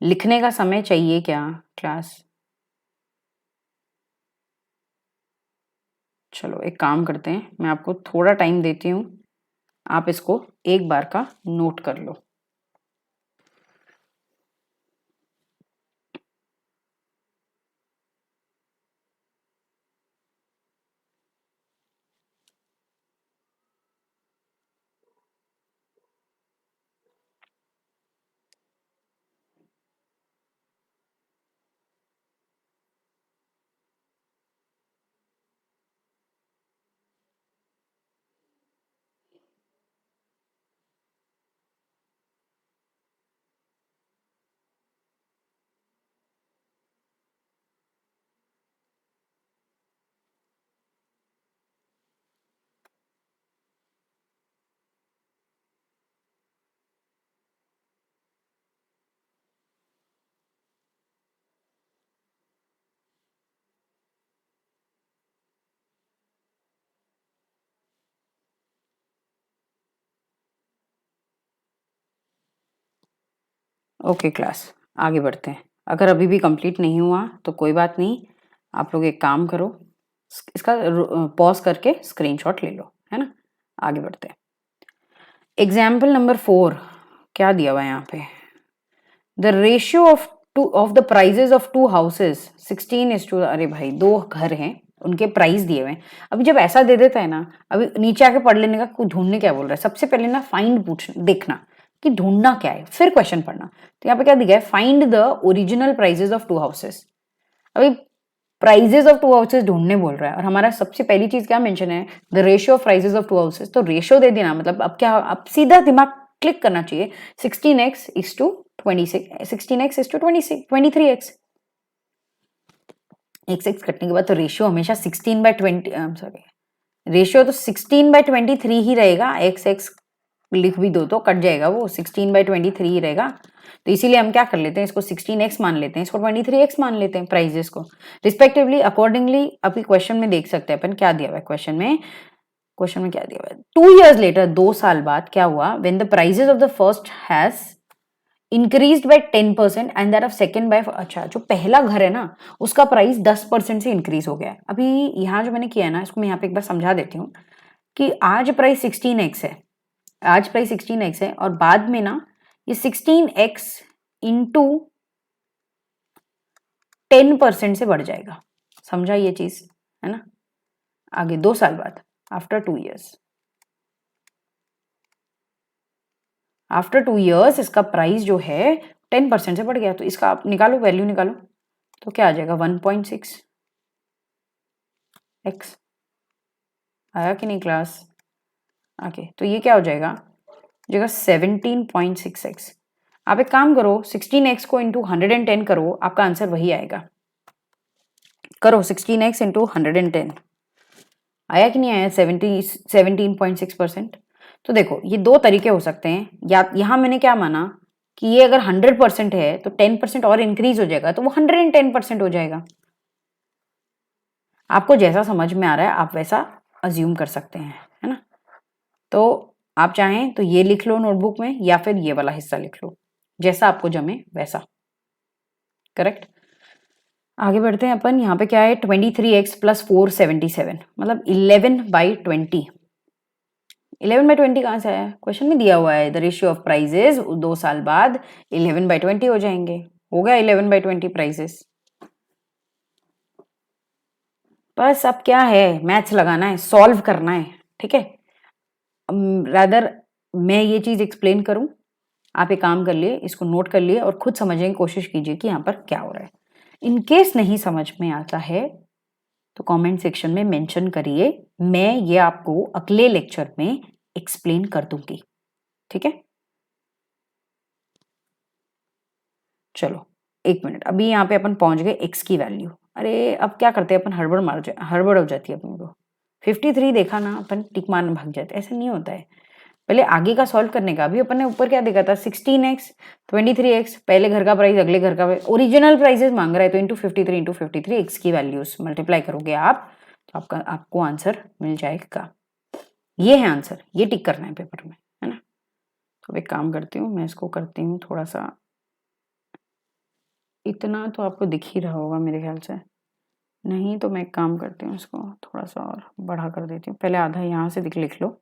लिखने का समय चाहिए क्या क्लास? चलो एक काम करते हैं, मैं आपको थोड़ा टाइम देती हूँ, आप इसको एक बार का नोट कर लो। ओके क्लास, आगे बढ़ते हैं। अगर अभी भी कंप्लीट नहीं हुआ तो कोई बात नहीं, आप लोग एक काम करो, इसका पॉज करके स्क्रीनशॉट ले लो, है ना। आगे बढ़ते हैं। एग्जाम्पल नंबर 4 क्या दिया हुआ है यहाँ पे, the ratio of the prices of 2 houses 16:, अरे भाई 2 घर हैं, उनके प्राइस दिए हुए हैं। अभी जब ऐसा दे देता है ना, अभी नीचे आके पढ़ लेने का, कोई ढूंढने क्या बोल रहा है, सबसे पहले ना फाइंड देखना कि ढूंढना क्या है, फिर क्वेश्चन पढ़ना। तो यहाँ पे क्या दिया है, find the original prices of 2 houses. अभी प्राइजेस ऑफ 2 हाउसेस ढूंढने बोल रहा है, और हमारा सबसे पहली चीज क्या मेंशन है, the ratio of prices of 2 houses. तो रेशियो दे देना, मतलब अब क्या, अब सीधा दिमाग क्लिक करना चाहिए, 16x is to 26, 16x is to 23x। x कटने के बाद तो रेशियो हमेशा 16/20, सॉरी, रेशियो तो 16/23 ही रहेगा, x लिख भी दो तो कट जाएगा, वो 16/23 ही रहेगा। तो इसीलिए हम क्या कर लेते हैं, इसको 16x मान लेते हैं, इसको 23x मान लेते हैं, प्राइजेस को रिस्पेक्टिवली अकॉर्डिंगली। अभी क्वेश्चन में देख सकते हैं अपन क्या दिया हुआ है, क्वेश्चन में क्या दिया हुआ है, 2 years later, 2 साल बाद क्या हुआ, when the prices of the first has increased by 10% and that of second by, अच्छा जो पहला घर है ना उसका प्राइस 10% से इंक्रीज हो गया है। अभी यहाँ जो मैंने किया है ना, इसको मैं यहाँ पे एक बार समझा देती हूँ कि आज प्राइस 16x है, आज प्राइस 16x है, और बाद में ना ये 16x इंटू 10% से बढ़ जाएगा। समझा ये चीज, है ना। आगे 2 साल बाद, आफ्टर 2 years, आफ्टर 2 years इसका प्राइस जो है 10% से बढ़ गया। तो इसका आप निकालो, वैल्यू निकालो, तो क्या आ जाएगा, 1.6x। आया कि नहीं क्लास? ओके, तो ये क्या हो जाएगा, जगह 17.6x। आप एक काम करो, 16x को इंटू 110 करो, आपका आंसर वही आएगा। करो 16x इंटू 110, आया कि नहीं आया, 17.6%। तो देखो ये 2 तरीके हो सकते हैं, या यहाँ मैंने क्या माना कि ये अगर 100% है तो 10% और इंक्रीज हो जाएगा, तो वो 110% हो जाएगा। आपको जैसा समझ में आ रहा है आप वैसा अज्यूम कर सकते हैं, है ना। तो आप चाहें तो ये लिख लो नोटबुक में, या फिर ये वाला हिस्सा लिख लो, जैसा आपको जमे वैसा। करेक्ट। आगे बढ़ते हैं अपन, यहाँ पे क्या है, 23x + 477, मतलब 11/20। 11/20 कहाँ से आया, क्वेश्चन में दिया हुआ है, द रेशियो ऑफ प्राइजेस 2 साल बाद 11/20 हो जाएंगे। हो गया 11/20 प्राइजेस। बस अब क्या है, मैथ्स लगाना है, सॉल्व करना है, ठीक है। रादर मैं ये चीज एक्सप्लेन करूं, आप एक काम कर लिए, इसको नोट कर लिए और खुद समझने की कोशिश कीजिए कि यहाँ पर क्या हो रहा है। इन केस नहीं समझ में आता है तो कमेंट सेक्शन में मेंशन करिए, मैं ये आपको अगले लेक्चर में एक्सप्लेन कर दूंगी, ठीक है। चलो 1 मिनट, अभी यहाँ पे अपन पहुंच गए x की वैल्यू। अरे अब क्या करते हैं अपन, हड़बड़ हो जाती है अपने को। 53 देखा ना, अपन टिक मारने भाग जाते, ऐसा नहीं होता है। पहले आगे का सॉल्व करने का। अभी अपन ने ऊपर क्या देखा था 16x 23x, पहले घर का प्राइस अगले घर का प्राइस, ओरिजिनल प्राइसेस मांग रहा है तो इंटू 53 x की वैल्यूज मल्टीप्लाई करोगे आप तो आपको आंसर मिल जाएगा। ये है आंसर, ये टिक करना है पेपर में, है ना। तो एक काम करती हूँ, मैं इसको करती हूँ थोड़ा सा, इतना तो आपको दिख ही रहा होगा मेरे ख्याल से, नहीं तो मैं एक काम करती हूँ, इसको थोड़ा सा और बड़ा कर देती हूँ। पहले आधा यहाँ से लिख लो,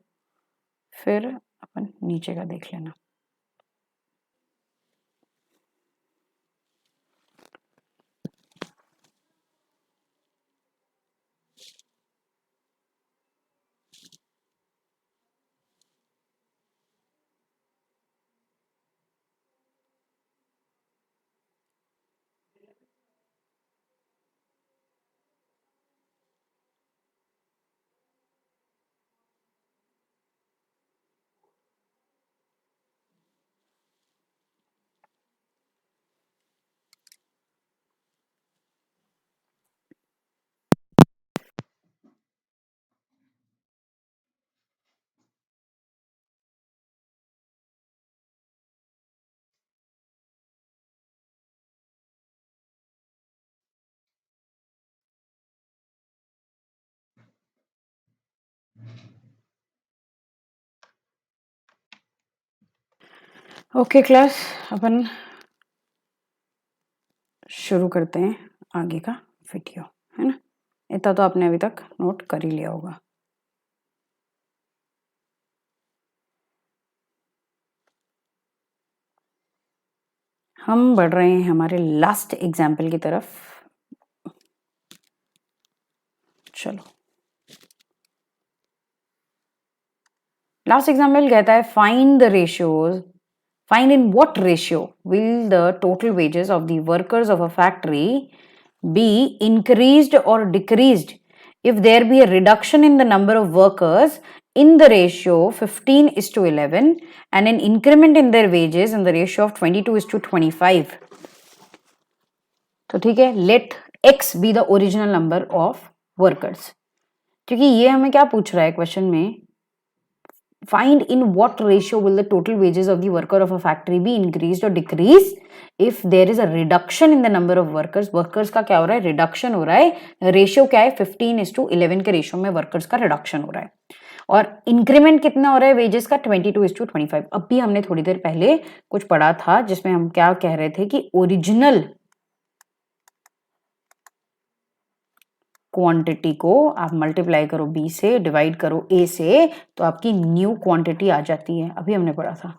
फिर अपन नीचे का देख लेना। ओके क्लास, अपन शुरू करते हैं आगे का वीडियो, है ना। इतना तो आपने अभी तक नोट कर ही लिया होगा। हम बढ़ रहे हैं हमारे लास्ट एग्जाम्पल की तरफ। चलो, लास्ट एग्जाम्पल कहता है find the ratios, find in what ratio will the total wages of the workers of a factory be increased or decreased if there be a reduction in the number of workers in the ratio 15:11 and an increment in their wages in the ratio of 22:25. तो ठीक है, let x be the original number of workers, क्योंकि ये हमें क्या पूछ रहा है क्वेश्चन में, find in what ratio will the total wages of the worker of a factory be increased or decreased if there is a reduction in the number of workers. workers का क्या हो रहा है, रिडक्शन हो रहा है। Ratio क्या है, 15:11 के रेशियो में वर्कर्स का रिडक्शन हो रहा है, और इंक्रीमेंट कितना हो रहा है वेजेस का, 22:25। अब भी हमने थोड़ी देर पहले कुछ पढ़ा था जिसमें हम क्या कह रहे थे कि ओरिजिनल क्वांटिटी को आप मल्टीप्लाई करो बी से, डिवाइड करो ए से, तो आपकी न्यू क्वांटिटी आ जाती है। अभी हमने पढ़ा था,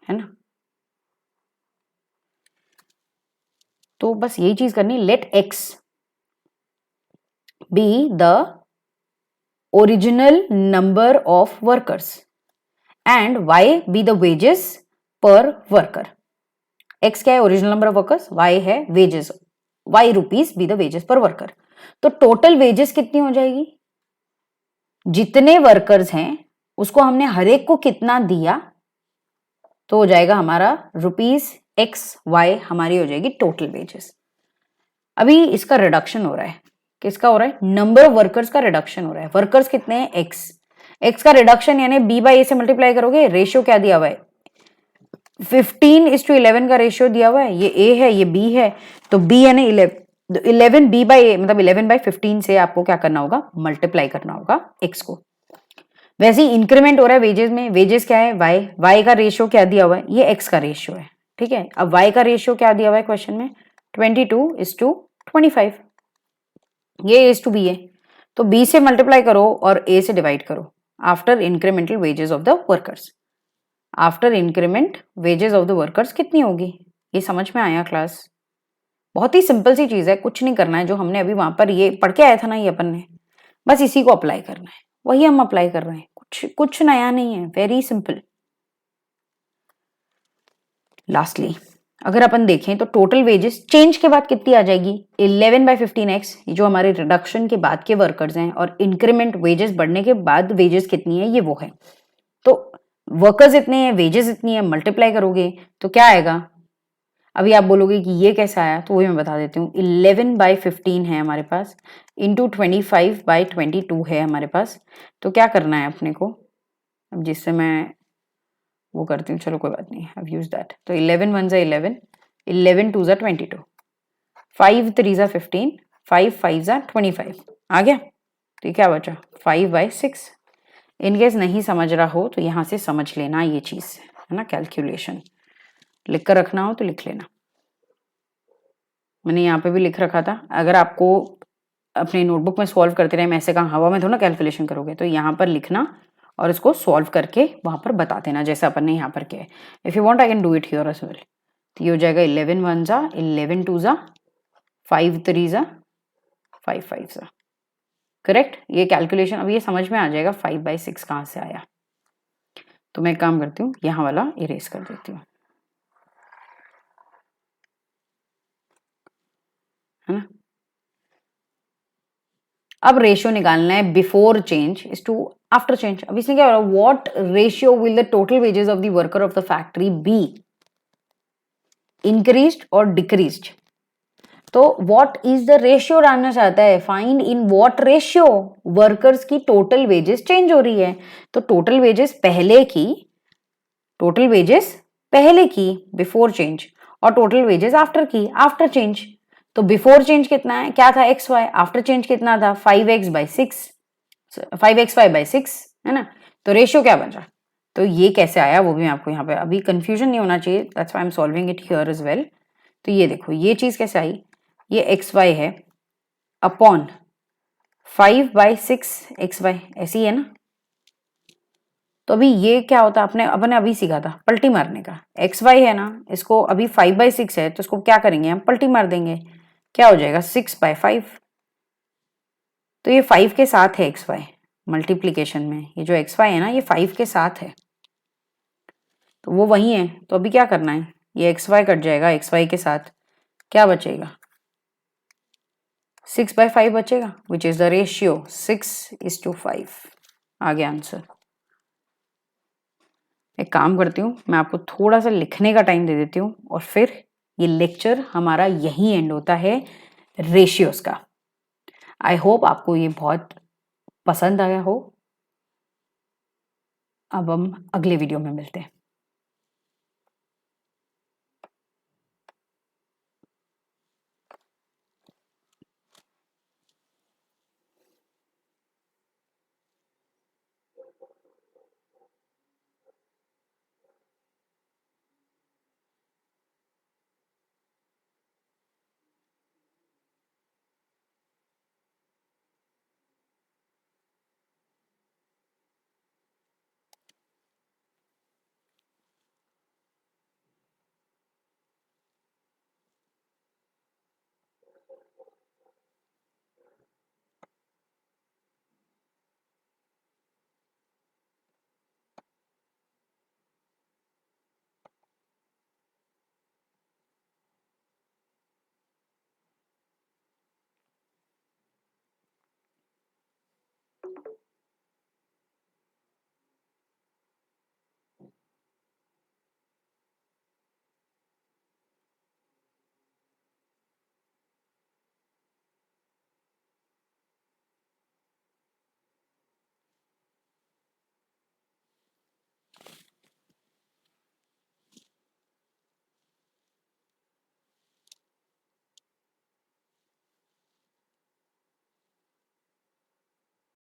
है ना। तो बस यही चीज करनी, let x be the original number of workers and y be the wages per worker. X क्या है, original number of workers, y है wages, y rupees be the wages per worker. तो टोटल वेजेस कितनी हो जाएगी, जितने workers हैं उसको हमने हर एक को कितना दिया, तो हो जाएगा हमारा रुपीज एक्स वाई, हमारी हो जाएगी टोटल वेजेस। अभी इसका रिडक्शन हो रहा है, किसका हो रहा है, नंबर ऑफ वर्कर्स का रिडक्शन हो रहा है। वर्कर्स कितने हैं, एक्स, एक्स का रिडक्शन यानी बी बाई ए से मल्टीप्लाई करोगे, रेशियो क्या दिया हुआ है, 15:11 का रेशियो दिया हुआ है, ये ए है ये बी है, तो बी यानी 11 बी बाई ए, मतलब 11/15 से आपको क्या करना होगा, मल्टीप्लाई करना होगा एक्स को। वैसे ही इंक्रीमेंट हो रहा है वेजेस में, वेजेस क्या है, वाई, वाई का रेशियो क्या दिया हुआ है, ये एक्स का रेशियो है, ठीक है। अब वाई का रेशियो क्या दिया हुआ है क्वेश्चन में, 22:25, ये एज टू बी है, तो बी से मल्टीप्लाई करो और ए से डिवाइड करो। After incremental wages of the workers, after increment wages of the workers कितनी होगी, ये समझ में आया क्लास। बहुत ही सिंपल सी चीज है, कुछ नहीं करना है, जो हमने अभी वहां पर ये पढ़ के आया था ना, ये अपन ने बस इसी को अप्लाई करना है, वही हम अप्लाई कर रहे हैं, कुछ नया नहीं है, वेरी सिंपल। लास्टली अगर अपन देखें तो टोटल वेजेस चेंज के बाद कितनी आ जाएगी, 11/15x, जो हमारे रिडक्शन के बाद के वर्कर्स हैं, और इंक्रीमेंट वेजेस बढ़ने के बाद वेजेस कितनी है, ये वो है। तो वर्कर्स इतने हैं, वेजेस इतनी है, मल्टीप्लाई करोगे तो क्या आएगा। अभी आप बोलोगे कि ये कैसा आया, तो वही मैं बता देती हूँ। 11/15 है हमारे पास, इंटू 25/22 है हमारे पास। तो क्या करना है अपने को, अब जिससे मैं वो करती हूँ, चलो कोई बात नहीं, आई यूज दैट। तो 11 1 ज़ा 11, 11 2 ज़ा 22, 5 3 ज़ा 15, 5 5 ज़ा 25 आ गया। तो ये क्या बचा 5/6। इनकेस नहीं समझ रहा हो तो यहाँ से समझ लेना ये चीज, है ना, कैलकुलेशन लिख कर रखना हो तो लिख लेना। मैंने यहाँ पे भी लिख रखा था, अगर आपको अपने नोटबुक में सॉल्व करते रहे, मैं ऐसे कहा हवा में थोड़ा कैलकुलेशन करोगे, तो यहाँ पर लिखना और इसको सॉल्व करके वहां पर बता देना जैसे अपन ने यहाँ पर किया है। If you want I can do it here as well. तो ये हो जाएगा 11 1 ज़ा 11 2 ज़ा 5 3 ज़ा 5 5 ज़ा, करेक्ट। ये कैलकुलेशन अब ये समझ में आ जाएगा 5/6 कहाँ से आया। तो मैं एक काम करती हूँ, यहाँ वाला इरेज कर देती हूँ, है ना। अब रेशियो निकालना है before change is to after change. अब इसमें क्या हो रहा है, what ratio will the total wages of the worker of the factory be, increased और डिक्रीज्ड। तो व्हाट इज द रेशियो जानना चाहता है, find in what ratio workers की टोटल वेजेस चेंज हो रही है। तो टोटल वेजेस पहले की बिफोर चेंज और टोटल वेजेस आफ्टर की आफ्टर चेंज। तो बिफोर चेंज कितना है, क्या था XY, आफ्टर चेंज कितना था 5XY/6 है ना। तो रेशियो क्या बन रहा, तो ये कैसे आया वो भी मैं आपको यहाँ पे, अभी कंफ्यूजन नहीं होना चाहिए, that's why I am solving it here as well. तो ये देखो ये चीज कैसे आई, ये XY है अपॉन 5/6 XY, ऐसी है ना। तो अभी ये क्या होता है, अपने अभी सीखा था पलटी मारने का। XY है ना, इसको अभी 5/6 है तो इसको क्या करेंगे हम, पलटी मार देंगे, क्या हो जाएगा 6/5। तो ये 5 के साथ है XY मल्टीप्लीकेशन में, ये जो XY है ना ये 5 के साथ है, तो वो वही है। तो अभी क्या करना है, ये XY कट जाएगा, XY के साथ क्या बचेगा 6/5 बचेगा, विच इज द रेशियो 6:5। आ गया आंसर। एक काम करती हूँ, मैं आपको थोड़ा सा लिखने का टाइम दे देती हूँ और फिर ये लेक्चर हमारा यही एंड होता है रेशियोज का। आई होप आपको ये बहुत पसंद आया हो। अब हम अगले वीडियो में मिलते हैं।